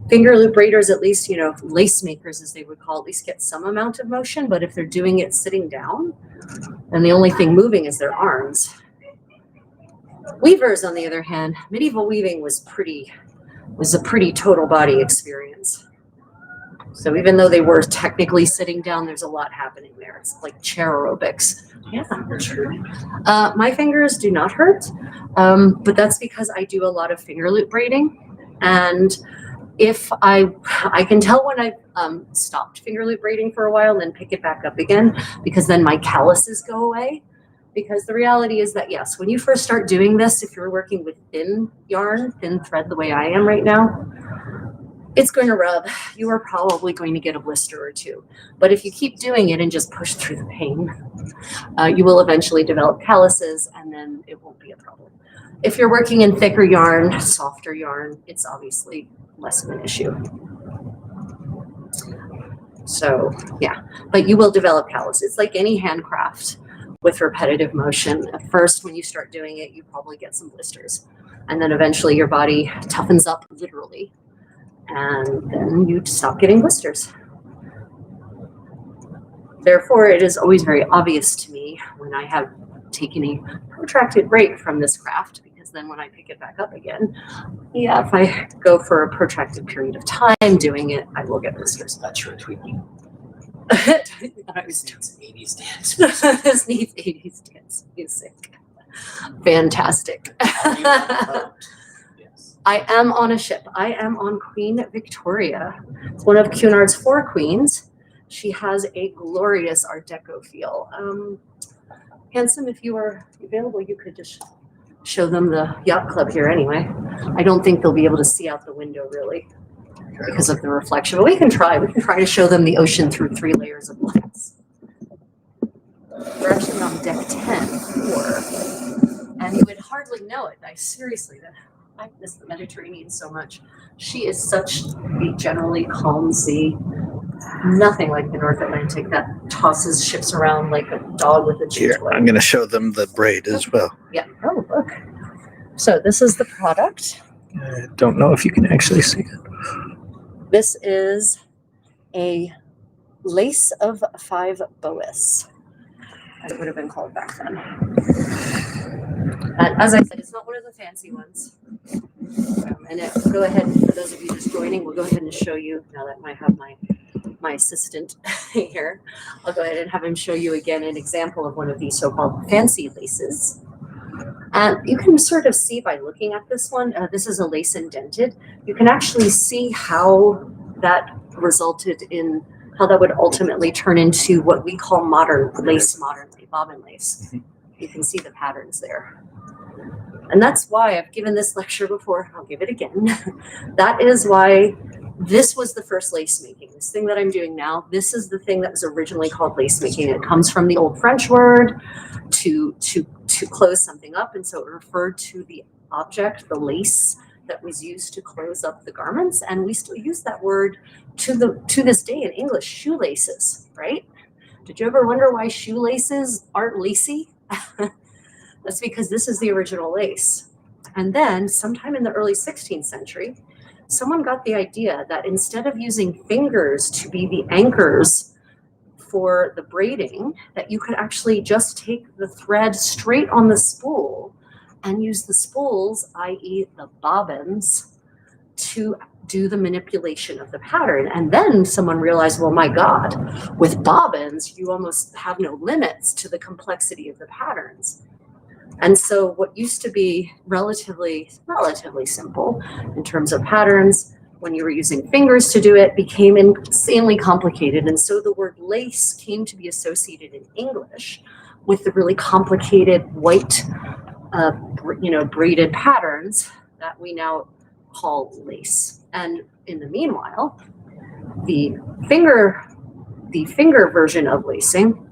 Fingerloop braiders, at least, lace makers, as they would call, at least get some amount of motion. But if they're doing it sitting down, then the only thing moving is their arms. Weavers, on the other hand, medieval weaving was a pretty total body experience. So even though they were technically sitting down, there's a lot happening there. It's like chair aerobics. Yeah, my fingers do not hurt, but that's because I do a lot of Fingerloop braiding, and if I can tell when I've stopped Fingerloop braiding for a while and then pick it back up again, because then my calluses go away. Because the reality is that, yes, when you first start doing this, if you're working with thin yarn, thin thread, the way I am right now, it's going to rub. You are probably going to get a blister or two. But if you keep doing it and just push through the pain, you will eventually develop calluses, and then it won't be a problem. If you're working in thicker yarn, softer yarn, it's obviously less of an issue. So yeah, but you will develop calluses. It's like any handcraft with repetitive motion. At first, when you start doing it, you probably get some blisters, and then eventually your body toughens up, literally, and then you stop getting blisters. Therefore, it is always very obvious to me when I have taken a protracted break from this craft, because then when I pick it back up again, yeah, if I go for a protracted period of time doing it, I will get blisters.
That's your tweaking.
I was doing
80s dance.
this needs 80s dance music. Fantastic.
Yes.
I am on a ship. I am on Queen Victoria. It's one of Cunard's 4 queens. She has a glorious Art Deco feel. Handsome, if you are available, you could just show them the yacht club here anyway. I don't think they'll be able to see out the window really, because of the reflection, but we can try to show them the ocean through 3 layers of glass. We're actually on deck 10-4, and you would hardly know it. I miss the Mediterranean so much. She is such a generally calm sea. Nothing like the North Atlantic that tosses ships around like a dog with a chew
Here,
toy.
I'm going to show them the braid as well.
Yeah. Oh, look. So this is the product.
I don't know if you can actually see it.
This is a lace of 5 boas, as it would have been called back then. And as I said, it's not one of the fancy ones. Go ahead, for those of you just joining, we'll go ahead and show you, now that I have my assistant here, I'll go ahead and have him show you again an example of one of these so-called fancy laces. And you can sort of see by looking at this one, this is a lace indented. You can actually see how that resulted in, how that would ultimately turn into what we call modern lace, bobbin lace. You can see the patterns there. And that's why I've given this lecture before. I'll give it again. That is why this was the first lace making. This thing that I'm doing now, this is the thing that was originally called lace making. It comes from the old French word to close something up. And so it referred to the object, the lace, that was used to close up the garments. And we still use that word to this day in English, shoelaces, right? Did you ever wonder why shoelaces aren't lacy? That's because this is the original lace. And then sometime in the early 16th century, someone got the idea that instead of using fingers to be the anchors for the braiding that you could actually just take the thread straight on the spool and use the spools, i.e. the bobbins, to do the manipulation of the pattern. And then someone realized, well, my God, with bobbins, you almost have no limits to the complexity of the patterns. And so what used to be relatively simple in terms of patterns, when you were using fingers to do it, became insanely complicated. And so the word lace came to be associated in English with the really complicated white, braided patterns that we now call lace. And in the meanwhile, the finger version of lacing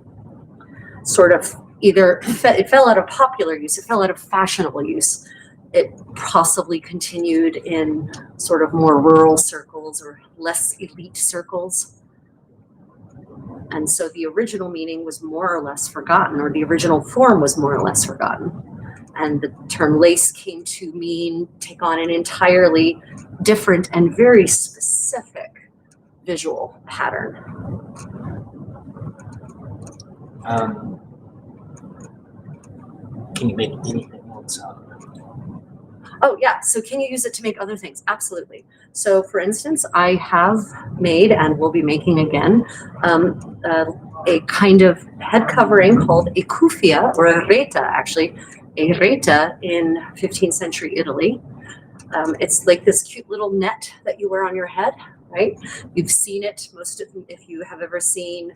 sort of it fell out of popular use, it fell out of fashionable use. It possibly continued in sort of more rural circles or less elite circles. And so the original meaning was more or less forgotten, or the original form was more or less forgotten. And the term lace came to take on an entirely different and very specific visual pattern.
Can you make anything else out of it?
Oh yeah, so can you use it to make other things? Absolutely. So for instance, I have made and will be making again a kind of head covering called a cuffia, or a reta actually, a reta in 15th century Italy. It's like this cute little net that you wear on your head, right? You've seen it, if you have ever seen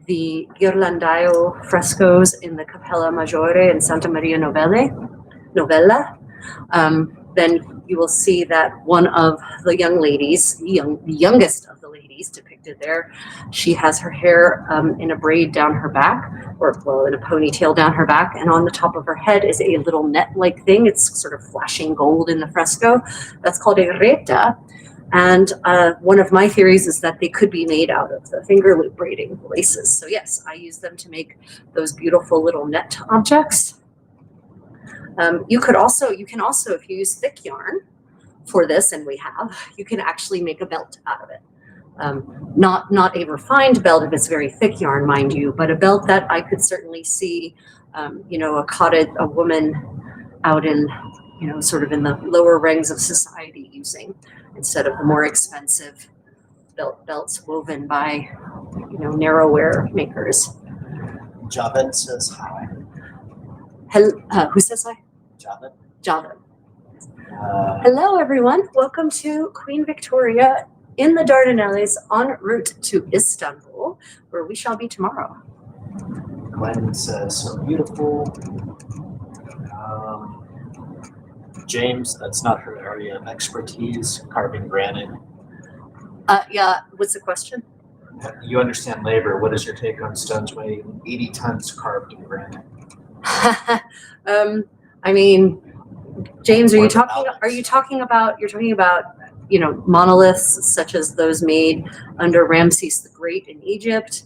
the Ghirlandaio frescoes in the Cappella Maggiore in Santa Maria Novella, then you will see that one of the young ladies, the youngest of the ladies depicted there, she has her hair in a braid down her back, in a ponytail down her back, and on the top of her head is a little net-like thing. It's sort of flashing gold in the fresco. That's called a reta. And one of my theories is that they could be made out of the Fingerloop braiding laces. So yes, I use them to make those beautiful little net objects. You can also, if you use thick yarn for this, and we have, you can actually make a belt out of it. Not a refined belt if it's very thick yarn, mind you, but a belt that I could certainly see, a woman out in, sort of in the lower ranks of society using, instead of the more expensive belts woven by, narrow-wear makers.
Javed says hi.
Who says hi?
Javed.
Javed. Hello, everyone. Welcome to Queen Victoria in the Dardanelles en route to Istanbul, where we shall be tomorrow.
Glenn says, so beautiful. James, that's not her area of expertise, carving granite.
Yeah, what's the question?
You understand labor. What is your take on stones weighing 80 tons carved in granite?
I mean, James, you're talking about monoliths such as those made under Ramses the Great in Egypt?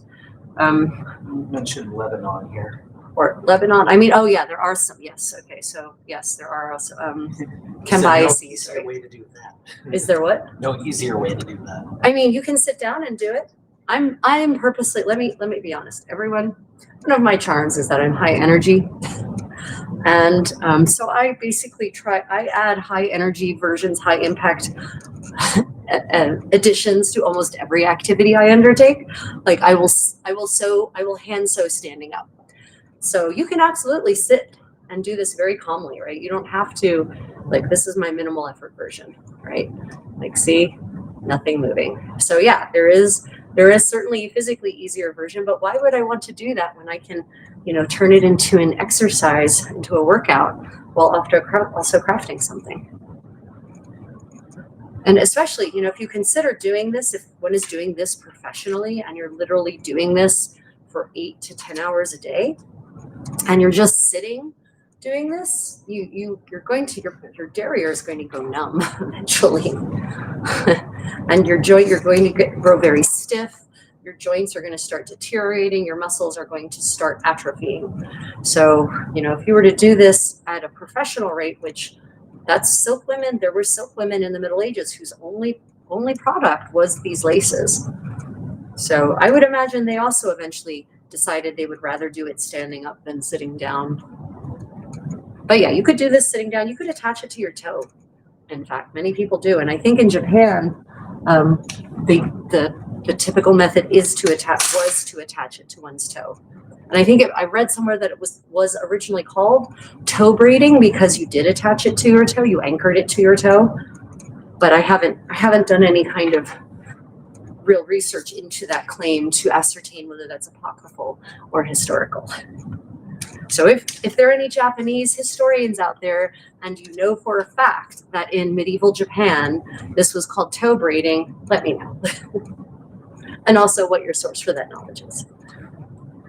You mentioned Lebanon here.
Or Lebanon. I mean, oh yeah, there are some. Yes. Okay. So yes, there are also Cambyses.
No easier way to do that.
Is there what?
No easier way to do that.
I mean, you can sit down and do it. I'm purposely. Let me be honest. Everyone, one of my charms is that I'm high energy, and so I basically I add high energy versions, high impact additions to almost every activity I undertake. Like I will hand sew standing up. So you can absolutely sit and do this very calmly, right? You don't have to, this is my minimal effort version, right? See, nothing moving. So yeah, there is certainly a physically easier version, but why would I want to do that when I can, turn it into an exercise, into a workout, while also crafting something? And especially, if you consider doing this, if one is doing this professionally and you're literally doing this for 8 to 10 hours a day, and you're just sitting doing this, your derriere is going to go numb eventually, and you're going to grow very stiff. Your joints are going to start deteriorating. Your muscles are going to start atrophying. So, if you were to do this at a professional rate, which that's silk women, there were silk women in the Middle Ages whose only product was these laces. So I would imagine they also eventually decided they would rather do it standing up than sitting down. But yeah, you could do this sitting down. You could attach it to your toe. In fact, many people do. And I think in Japan, the typical method was to attach it to one's toe. And I think I read somewhere that it was originally called toe braiding because you did attach it to your toe. You anchored it to your toe. But I haven't done any kind of real research into that claim to ascertain whether that's apocryphal or historical. So if there are any Japanese historians out there and you know for a fact that in medieval Japan this was called toe braiding, let me know. And also what your source for that knowledge is.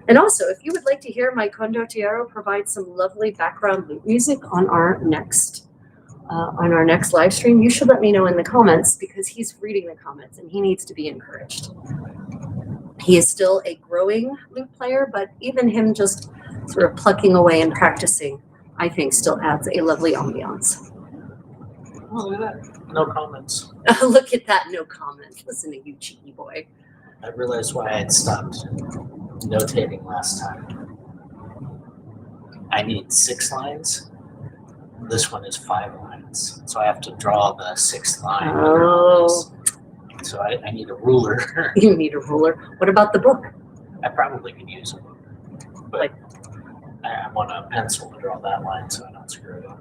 And also, if you would like to hear my condottiero provide some lovely background lute music on our next live stream, you should let me know in the comments because he's reading the comments and he needs to be encouraged. He is still a growing lute player, but even him just sort of plucking away and practicing, I think still adds a lovely ambiance.
Oh, look at that. No comments.
Look at that, no comments. Listen to you, cheeky boy.
I realized why I had stopped notating last time. I need 6 lines. This one is 5 lines. So I have to draw the 6th line.
Oh.
So I need a ruler.
You need a ruler. What about the book?
I probably could use a book. But I want a pencil to draw that line so I don't screw it up.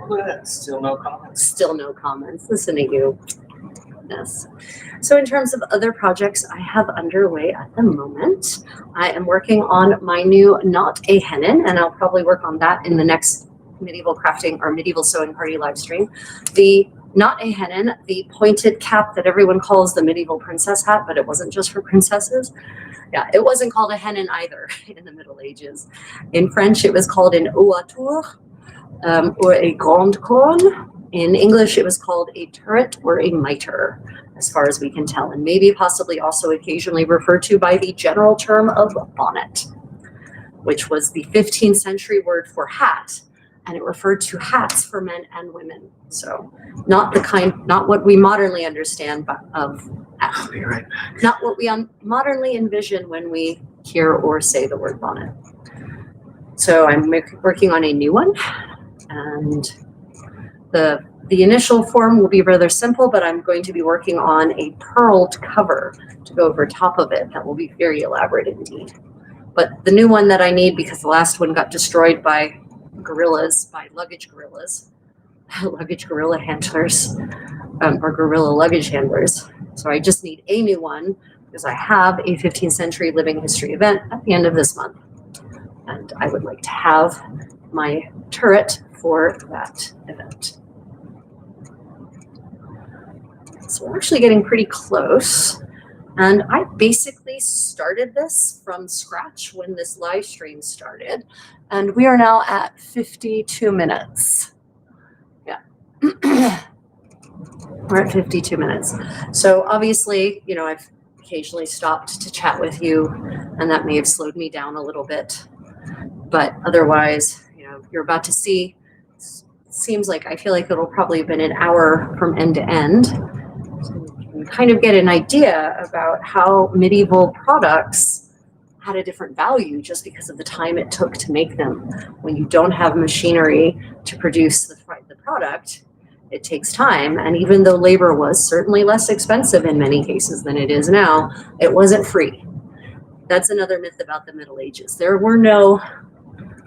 Look at that. Still no comments.
Still no comments. Listen to you. Yes. So in terms of other projects I have underway at the moment, I am working on my new Not a Hennin, and I'll probably work on that in the next medieval crafting or medieval sewing party live stream. The Not a Hennin, the pointed cap that everyone calls the medieval princess hat, but it wasn't just for princesses. Yeah, it wasn't called a hennin either in the Middle Ages. In French, it was called an ouateur or a grande corne. In English, it was called a turret or a mitre, as far as we can tell, and maybe possibly also occasionally referred to by the general term of bonnet, which was the 15th century word for hat, and it referred to hats for men and women. So not what we modernly understand of hat.
I'll be right back.
Not what we modernly envision when we hear or say the word bonnet. So I'm working on a new one, and the initial form will be rather simple, but I'm going to be working on a purled cover to go over top of it. That will be very elaborate indeed. But the new one that I need, because the last one got destroyed by luggage gorilla handlers, or gorilla luggage handlers. So I just need a new one because I have a 15th century living history event at the end of this month. And I would like to have my turret for that event. So we're actually getting pretty close. And I basically started this from scratch when this live stream started. And we are now at 52 minutes. Yeah. We're at 52 minutes. So obviously, I've occasionally stopped to chat with you, and that may have slowed me down a little bit. But otherwise, you're about to see, I feel like it'll probably have been an hour from end to end. So you can kind of get an idea about how medieval products had a different value just because of the time it took to make them. When you don't have machinery to produce the product, it takes time. And even though labor was certainly less expensive in many cases than it is now, it wasn't free. That's another myth about the Middle Ages. There were no,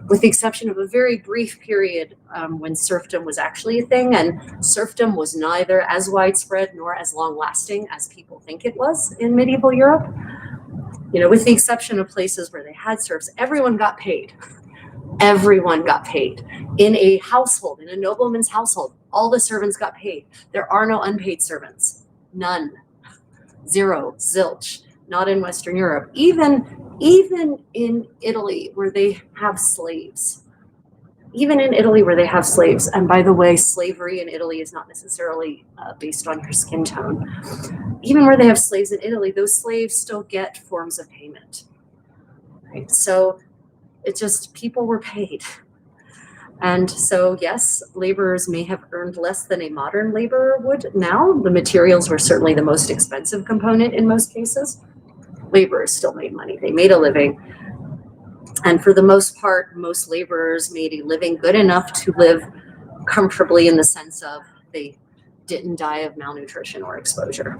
with the exception of a very brief period when serfdom was actually a thing, and serfdom was neither as widespread nor as long-lasting as people think it was in medieval Europe. With the exception of places where they had serfs, everyone got paid. Everyone got paid. In a household, in a nobleman's household, all the servants got paid. There are no unpaid servants. None. Zero. Zilch. Not in Western Europe. Even in Italy, where they have slaves. And by the way, slavery in Italy is not necessarily based on your skin tone. Even where they have slaves in Italy, those slaves still get forms of payment. Right? So it's just people were paid. And so, yes, laborers may have earned less than a modern laborer would now. The materials were certainly the most expensive component in most cases. Laborers still made money. They made a living. And for the most part, most laborers made a living good enough to live comfortably in the sense of they didn't die of malnutrition or exposure.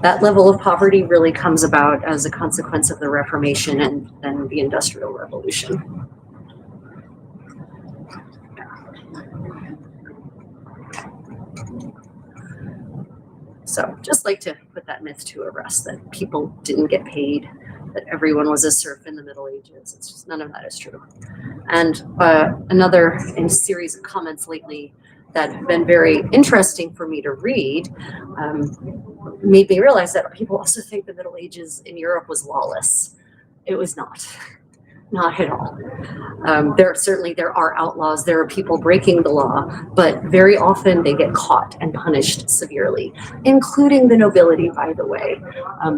That level of poverty really comes about as a consequence of the Reformation and then the Industrial Revolution. So just like to put that myth to rest that people didn't get paid, that everyone was a serf in the Middle Ages. It's just none of that is true. And another in a series of comments lately that have been very interesting for me to read made me realize that people also think the Middle Ages in Europe was lawless. It was not. Not at all. There are outlaws, there are people breaking the law, but very often they get caught and punished severely, including the nobility, by the way.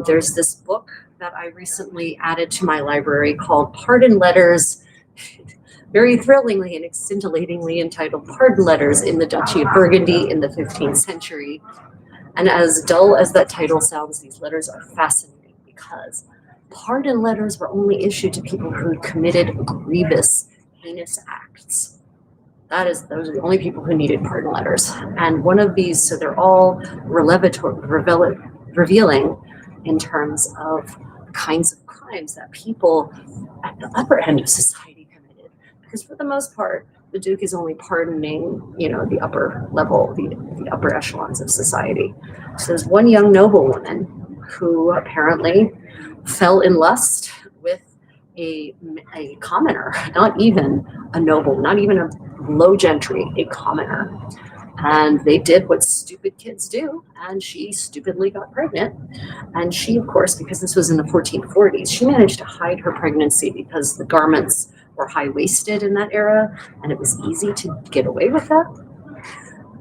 There's this book that I recently added to my library called Pardon Letters, very thrillingly and scintillatingly entitled Pardon Letters in the Duchy of Burgundy in the 15th century. And as dull as that title sounds, these letters are fascinating because pardon letters were only issued to people who had committed grievous, heinous acts. Those are the only people who needed pardon letters. And one of these, so they're all revealing in terms of kinds of crimes that people at the upper end of society committed. Because for the most part, the Duke is only pardoning, the upper level, the upper echelons of society. So there's one young noblewoman who apparently fell in lust with a commoner, not even a noble, not even a low gentry, a commoner. And they did what stupid kids do, and she stupidly got pregnant. And she, of course, because this was in the 1440s, she managed to hide her pregnancy because the garments were high-waisted in that era, and it was easy to get away with that.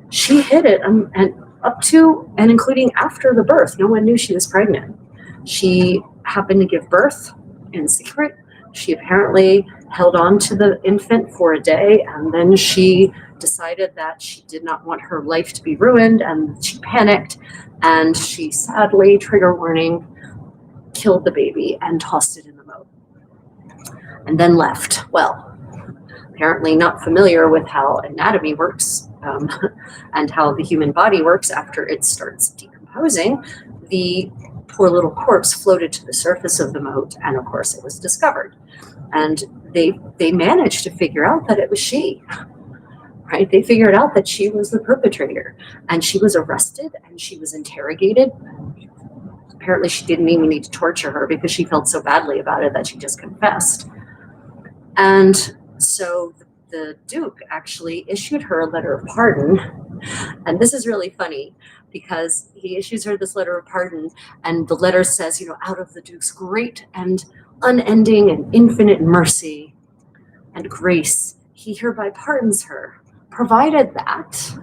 She hid it, and up to and including after the birth, no one knew she was pregnant. She happened to give birth in secret. She apparently held on to the infant for a day, and then she decided that she did not want her life to be ruined, and she panicked, and she sadly, trigger warning, killed the baby and tossed it in the moat, and then left. Well, apparently not familiar with how anatomy works and how the human body works after it starts decomposing, the poor little corpse floated to the surface of the moat, and of course it was discovered. And they managed to figure out that it was she, right? They figured out that she was the perpetrator, and she was arrested and she was interrogated. Apparently she didn't even need to torture her because she felt so badly about it that she just confessed. And so the Duke actually issued her a letter of pardon. And this is really funny because he issues her this letter of pardon, and the letter says, out of the Duke's great and unending and infinite mercy and grace, he hereby pardons her, provided that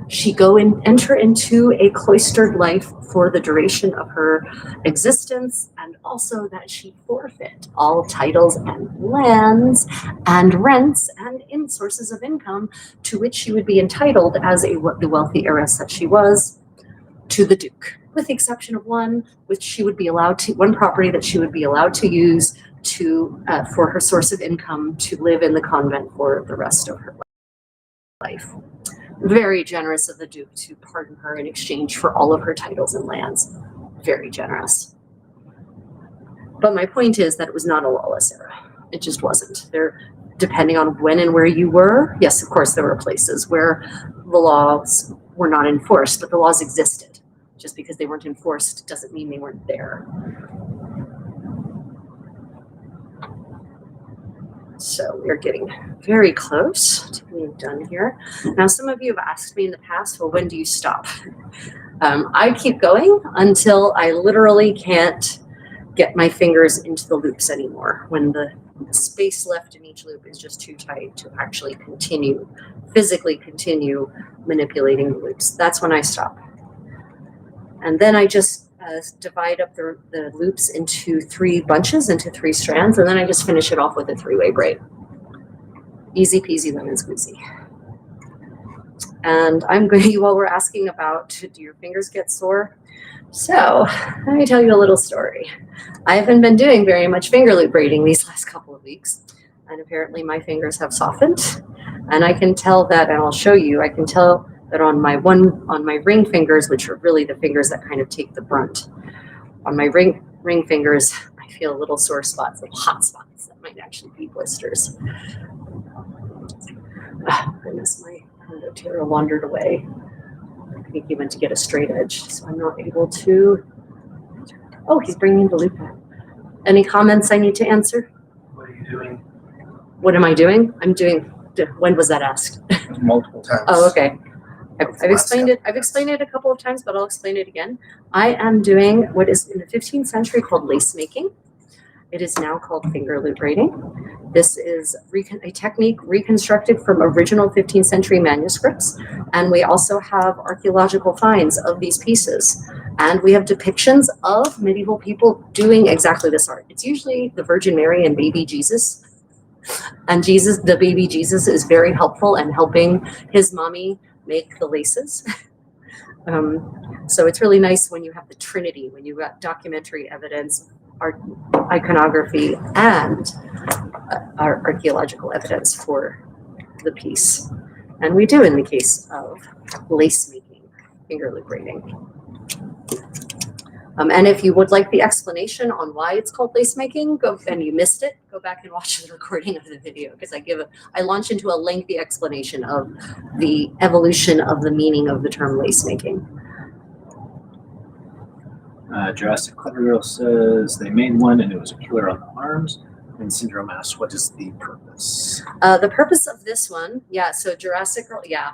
she go and enter into a cloistered life for the duration of her existence, and also that she forfeit all titles and lands and rents and sources of income to which she would be entitled as the wealthy heiress that she was to the Duke, with the exception of one property that she would be allowed to use for her source of income to live in the convent for the rest of her life. Very generous of the Duke to pardon her in exchange for all of her titles and lands. Very generous. But my point is that it was not a lawless era. It just wasn't. Depending on when and where you were, yes, of course, there were places where the laws were not enforced, but the laws existed. Just because they weren't enforced doesn't mean they weren't there. So we're getting very close to being done here. Now, some of you have asked me in the past, well, when do you stop? I keep going until I literally can't get my fingers into the loops anymore, when the space left in each loop is just too tight to actually physically continue manipulating the loops. That's when I stop. And then I just divide up the loops into 3 bunches, into 3 strands, and then I just finish it off with a 3-way braid. Easy peasy lemon squeezy. And I'm going to, you all were asking about, do your fingers get sore? So let me tell you a little story. I haven't been doing very much finger loop braiding these last couple of weeks. And apparently my fingers have softened. And I can tell that, and I'll show you, I can tell that on my ring fingers, which are really the fingers that kind of take the brunt. On my ring fingers, I feel little sore spots, little hot spots that might actually be blisters. Oh, goodness, my condottero wandered away. I think he went to get a straight edge, so I'm not able to. Oh, he's bringing the loop back. Any comments I need to answer?
What are you doing?
What am I doing? I'm doing. When was that asked?
Multiple times.
Oh, okay. I've explained it. I've explained it a couple of times, but I'll explain it again. I am doing what is in the 15th century called lace making. It is now called finger loop braiding. This is a technique reconstructed from original 15th century manuscripts. And we also have archaeological finds of these pieces. And we have depictions of medieval people doing exactly this art. It's usually the Virgin Mary and baby Jesus. And Jesus, the baby Jesus, is very helpful in helping his mommy make the laces. So it's really nice when you have the Trinity, when you've got documentary evidence, art, iconography, and archaeological evidence for the piece. And we do in the case of lace making, finger loop braiding. And if you would like the explanation on why it's called lace making, and you missed it, go back and watch the recording of the video, because I launch into a lengthy explanation of the evolution of the meaning of the term lace making.
Jurassic Clever Girl says they made one and it was a killer on the arms. And Syndrome asks, what is the purpose?
The purpose of this one, yeah, so Jurassic Girl, yeah.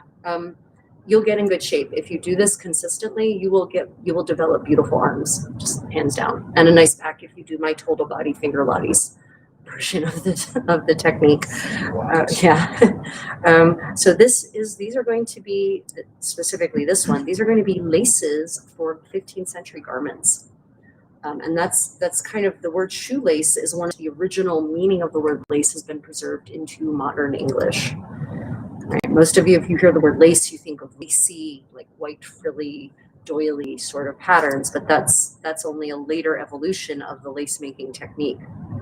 You'll get in good shape. If you do this consistently, you will develop beautiful arms, just hands down. And a nice back if you do my total body finger lotties version of the technique. So these are going to be, specifically this one, these are going to be laces for 15th century garments. And that's kind of, the word shoelace is one of the original meaning of the word lace has been preserved into modern English. Right. Most of you, if you hear the word lace, you think of lacy, like white, frilly, doily sort of patterns, but that's only a later evolution of the lace making technique.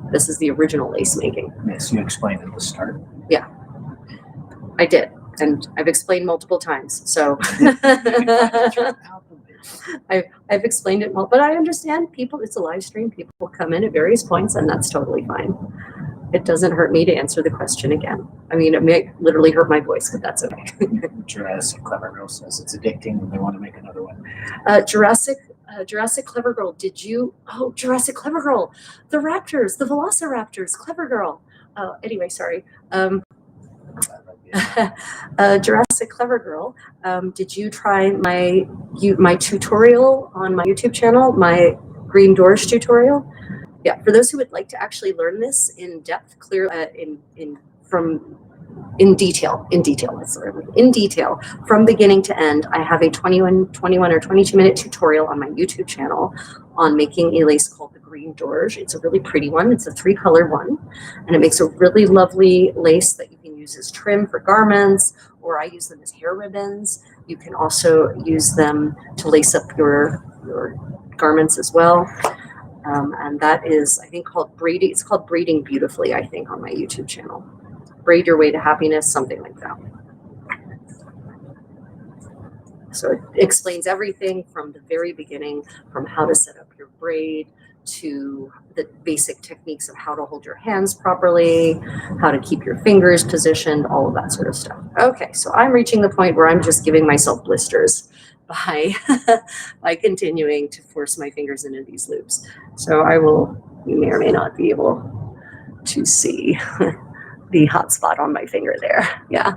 This is the original lace making.
Yes, you explained at the start.
Yeah, I did, and I've explained multiple times. So I've explained it, but I understand people. It's a live stream. People come in at various points, and that's totally fine. It doesn't hurt me to answer the question again. I mean, it may literally hurt my voice, but that's okay.
Jurassic Clever Girl says it's addicting and they want to make another one.
Jurassic Clever Girl, Jurassic Clever Girl, the raptors, the velociraptors, Clever Girl. Anyway, sorry. Jurassic Clever Girl, did you try my tutorial on my YouTube channel, my green doors tutorial? Yeah, for those who would like to actually learn this in depth, clear, in detail, from beginning to end, I have a 21 or 22 minute tutorial on my YouTube channel on making a lace called the green doors. It's a really pretty one. It's a 3-color one, and it makes a really lovely lace that you can use as trim for garments, or I use them as hair ribbons. You can also use them to lace up your garments as well. And that is, I think, called braiding. It's called Braiding Beautifully, I think, on my YouTube channel. Braid Your Way to Happiness, something like that. So it explains everything from the very beginning, from how to set up your braid to the basic techniques of how to hold your hands properly, how to keep your fingers positioned, all of that sort of stuff. Okay, so I'm reaching the point where I'm just giving myself blisters by continuing to force my fingers into these loops. So you may or may not be able to see the hot spot on my finger there. Yeah.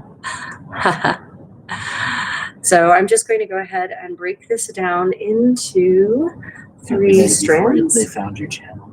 So I'm just going to go ahead and break this down into 3 strands.
They found your channel.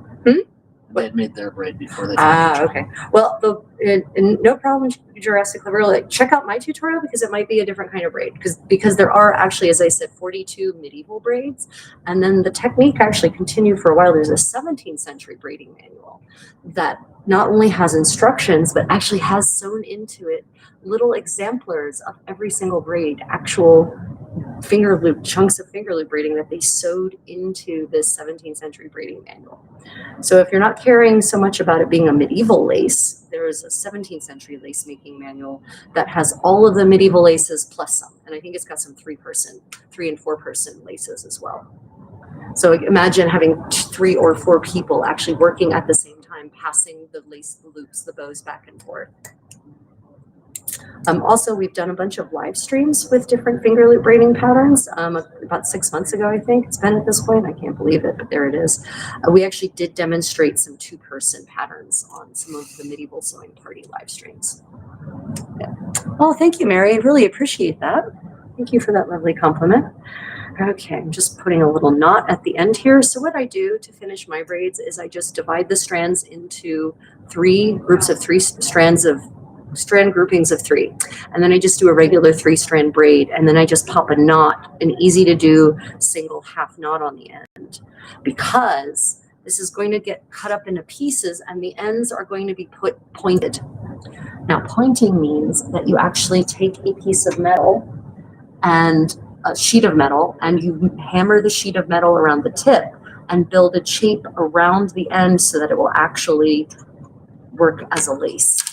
They had made their braid before they.
Okay. Well, no problem, Jurassic Liver. Like, check out my tutorial because it might be a different kind of braid. Because there are actually, as I said, 42 medieval braids, and then the technique actually continued for a while. There's a 17th century braiding manual that not only has instructions but actually has sewn into it little exemplars of every single braid, actual finger loop chunks of finger loop braiding that they sewed into this 17th century braiding manual. So if you're not caring so much about it being a medieval lace, there is a 17th century lace making manual that has all of the medieval laces plus some, and I think it's got some 3 and 4 person laces as well. So imagine having 3 or 4 people actually working at the same time, passing the lace, the loops, the bows back and forth. Also, we've done a bunch of live streams with different finger loop braiding patterns. About 6 months ago, I think it's been at this point. I can't believe it, but there it is. We actually did demonstrate some 2-person patterns on some of the medieval sewing party live streams. Yeah. Oh, thank you, Mary. I really appreciate that. Thank you for that lovely compliment. Okay, I'm just putting a little knot at the end here. So what I do to finish my braids is I just divide the strands into 3 groups of 3 strand groupings of 3, and then I just do a regular 3-strand braid, and then I just pop a knot, an easy to do single half knot on the end, because this is going to get cut up into pieces and the ends are going to be put pointed. Now, pointing means that you actually take a piece of metal and a sheet of metal, and you hammer the sheet of metal around the tip and build a shape around the end so that it will actually work as a lace.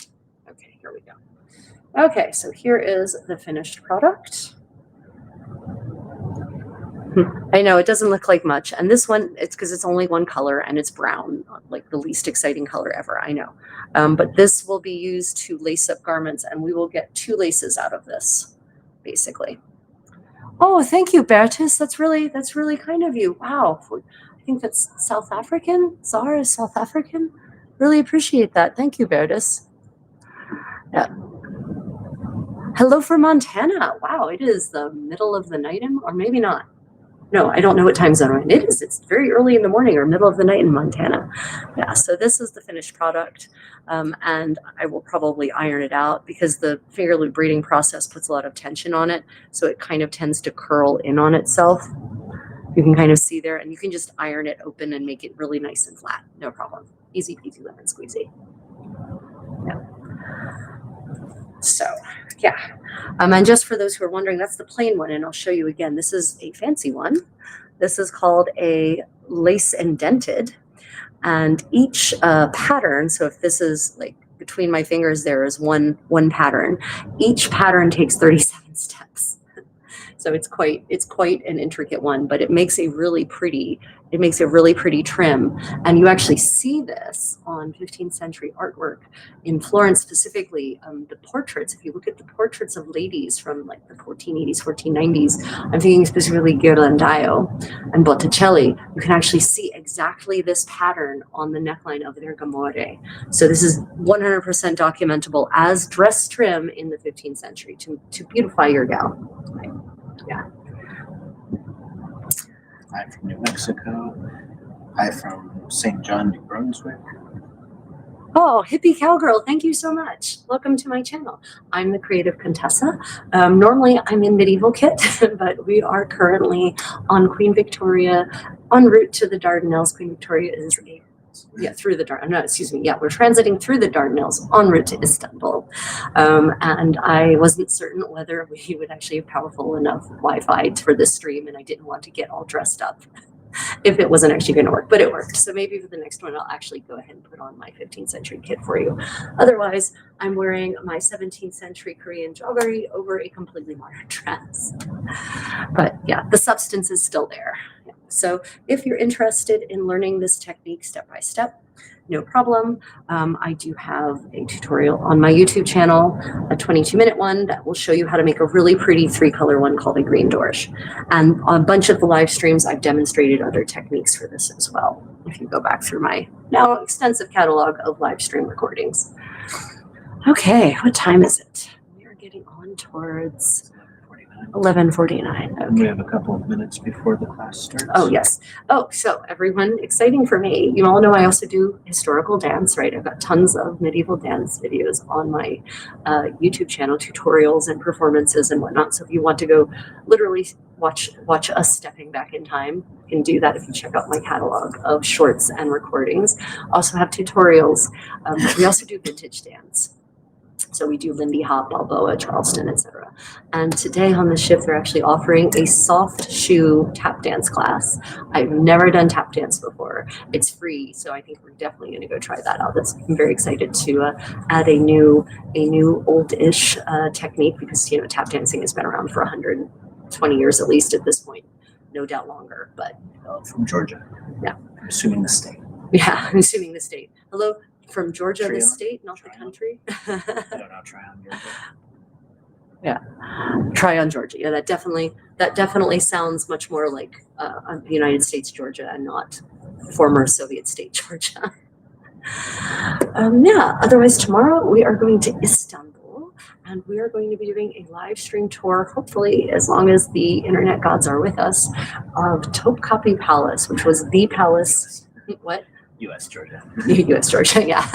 Here we go. Okay, so here is the finished product. I know it doesn't look like much, and this one, it's because it's only one color and it's brown, like the least exciting color ever, I know. But this will be used to lace up garments, and we will get 2 laces out of this, basically. Oh, thank you, Bertus. That's really kind of you. Wow. I think that's South African. Zara is South African. Really appreciate that. Thank you, Bertus. Yeah. Hello from Montana. Wow, it is the middle of the night, or maybe not. No, I don't know what time zone it is. It's very early in the morning or middle of the night in Montana. Yeah, so this is the finished product, and I will probably iron it out because the finger loop braiding process puts a lot of tension on it, so it kind of tends to curl in on itself. You can kind of see there, and you can just iron it open and make it really nice and flat. No problem. Easy peasy lemon squeezy. Yeah. So, yeah. And just for those who are wondering, that's the plain one, and I'll show you again. This is a fancy one. This is called a lace indented, and each pattern, so if this is like between my fingers, there is one pattern. Each pattern takes 37 steps. So it's quite an intricate one, but it makes a really pretty trim. And you actually see this on 15th century artwork in Florence specifically. The portraits, if you look at the portraits of ladies from like the 1480s, 1490s, I'm thinking specifically Ghirlandaio and Botticelli, you can actually see exactly this pattern on the neckline of their gamore. So this is 100% documentable as dress trim in the 15th century to beautify your gown. Right? Yeah.
I'm from New Mexico. I'm from St. John, New Brunswick.
Oh, hippie cowgirl, thank you so much. Welcome to my channel. I'm the Creative Contessa. Normally I'm in medieval kit, but we are currently on Queen Victoria, en route to the Dardanelles. Queen Victoria is through the Dardanelles. We're transiting through the Dardanelles en route to Istanbul. And I wasn't certain whether we would actually have powerful enough Wi-Fi for this stream, and I didn't want to get all dressed up if it wasn't actually going to work, but it worked. So maybe for the next one, I'll actually go ahead and put on my 15th century kit for you. Otherwise, I'm wearing my 17th century Korean joggery over a completely modern dress. But yeah, the substance is still there. So if you're interested in learning this technique step by step, no problem. I do have a tutorial on my YouTube channel, a 22-minute one that will show you how to make a really pretty 3-color one called a green dorsch. And on a bunch of the live streams, I've demonstrated other techniques for this as well. If you go back through my now extensive catalog of live stream recordings. Okay, what time is it? We are getting on towards
11:49.
Okay.
We have a couple of minutes before the class starts.
Oh, yes. Oh, so everyone, exciting for me. You all know I also do historical dance, right? I've got tons of medieval dance videos on my YouTube channel, tutorials and performances and whatnot. So if you want to go literally watch us stepping back in time, you can do that if you check out my catalog of shorts and recordings. Also have tutorials. We also do vintage dance. So we do Lindy Hop, Balboa, Charleston, etc. And today on the shift, they're actually offering a soft shoe tap dance class. I've never done tap dance before. It's free, so I think we're definitely going to go try that out. I'm very excited to add a new old-ish technique because tap dancing has been around for 120 years at least at this point, no doubt longer. But
From Georgia.
Yeah.
I'm assuming the state.
Yeah, I'm assuming the state. Hello. From Georgia, the state, not the country.
I don't know, try on Georgia.
Yeah, try on Georgia. Yeah, that definitely sounds much more like the United States Georgia and not former Soviet state Georgia. Yeah. Otherwise, tomorrow we are going to Istanbul, and we are going to be doing a live stream tour, hopefully, as long as the internet gods are with us, of Topkapi Palace, which was the palace. What?
U.S. Georgia.
U.S. Georgia, yeah.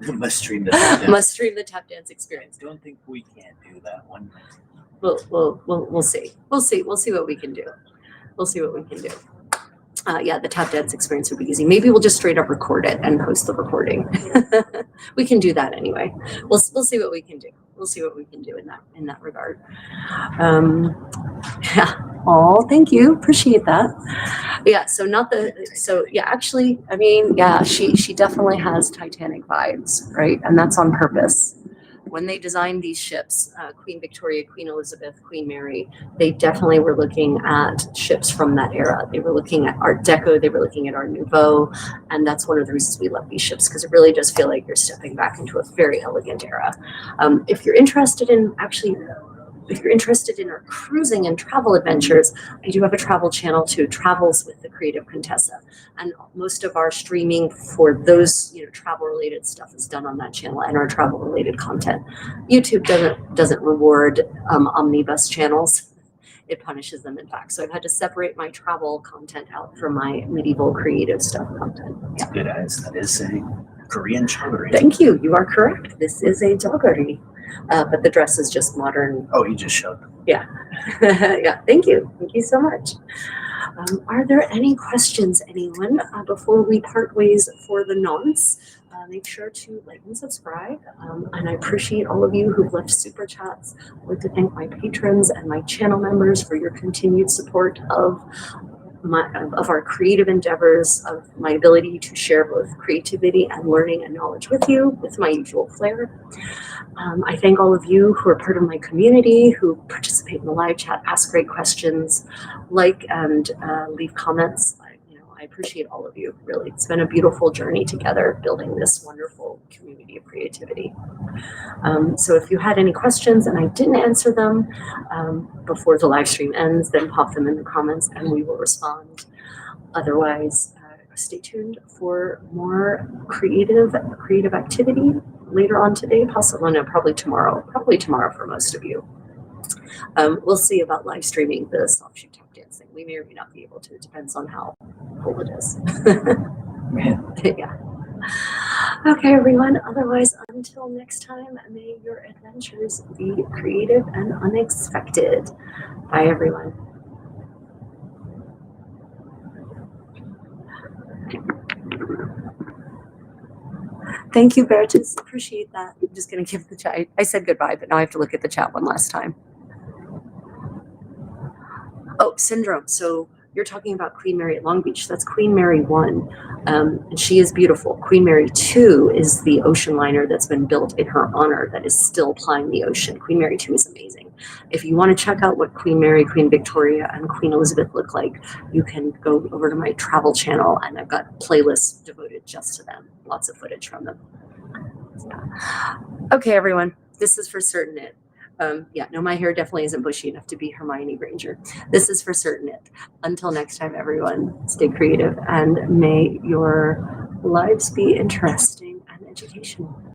Must stream the tap dance.
Must stream the tap dance experience.
I don't think we can do that one.
We'll see. We'll see what we can do. We'll see what we can do. Yeah, the tap dance experience would be easy. Maybe we'll just straight up record it and post the recording. We can do that anyway. We'll see what we can do. We'll see what we can do in that regard. Yeah. Oh, thank you. Appreciate that. Yeah. Actually, I mean, yeah, she definitely has Titanic vibes, right? And that's on purpose. When they designed these ships, Queen Victoria, Queen Elizabeth, Queen Mary, they definitely were looking at ships from that era. They were looking at Art Deco, they were looking at Art Nouveau, and that's one of the reasons we love these ships, because it really does feel like you're stepping back into a very elegant era. If you're interested in our cruising and travel adventures, I do have a travel channel too, Travels with the Creative Contessa. And most of our streaming for those, travel related stuff is done on that channel and our travel related content. YouTube doesn't reward omnibus channels. It punishes them, in fact. So I've had to separate my travel content out from my medieval creative stuff content. Yeah.
Good eyes. That is a Korean joggery.
Thank you. You are correct. This is a joggery. But the dress is just modern.
Oh, you just showed them.
Yeah. Yeah. Thank you. Thank you so much. Are there any questions, anyone, before we part ways for the nonce? Make sure to like and subscribe. And I appreciate all of you who've left super chats. I'd like to thank my patrons and my channel members for your continued support of our creative endeavors, of my ability to share both creativity and learning and knowledge with you, with my usual flair. I thank all of you who are part of my community, who participate in the live chat, ask great questions, and leave comments. I appreciate all of you, really. It's been a beautiful journey together, building this wonderful community of creativity. So if you had any questions and I didn't answer them before the live stream ends, then pop them in the comments and we will respond. Otherwise, stay tuned for more creative activity later on today, probably tomorrow for most of you. We'll see about live streaming the soft shoe tap dancing. We may or may not be able to. It depends on how cool it is. Yeah. Okay, everyone. Otherwise, until next time, may your adventures be creative and unexpected. Bye, everyone. Thank you, Bertus. Appreciate that. I'm just going to give the chat. I said goodbye, but now I have to look at the chat one last time. Oh, syndrome. So you're talking about Queen Mary at Long Beach. That's Queen Mary 1. And she is beautiful. Queen Mary 2 is the ocean liner that's been built in her honor that is still plying the ocean. Queen Mary 2 is amazing. If you want to check out what Queen Mary, Queen Victoria, and Queen Elizabeth look like, you can go over to my travel channel, and I've got playlists devoted just to them. Lots of footage from them. Yeah. Okay, everyone. This is for certain it. My hair definitely isn't bushy enough to be Hermione Granger. This is for certain it. Until next time, everyone, stay creative and may your lives be interesting and educational.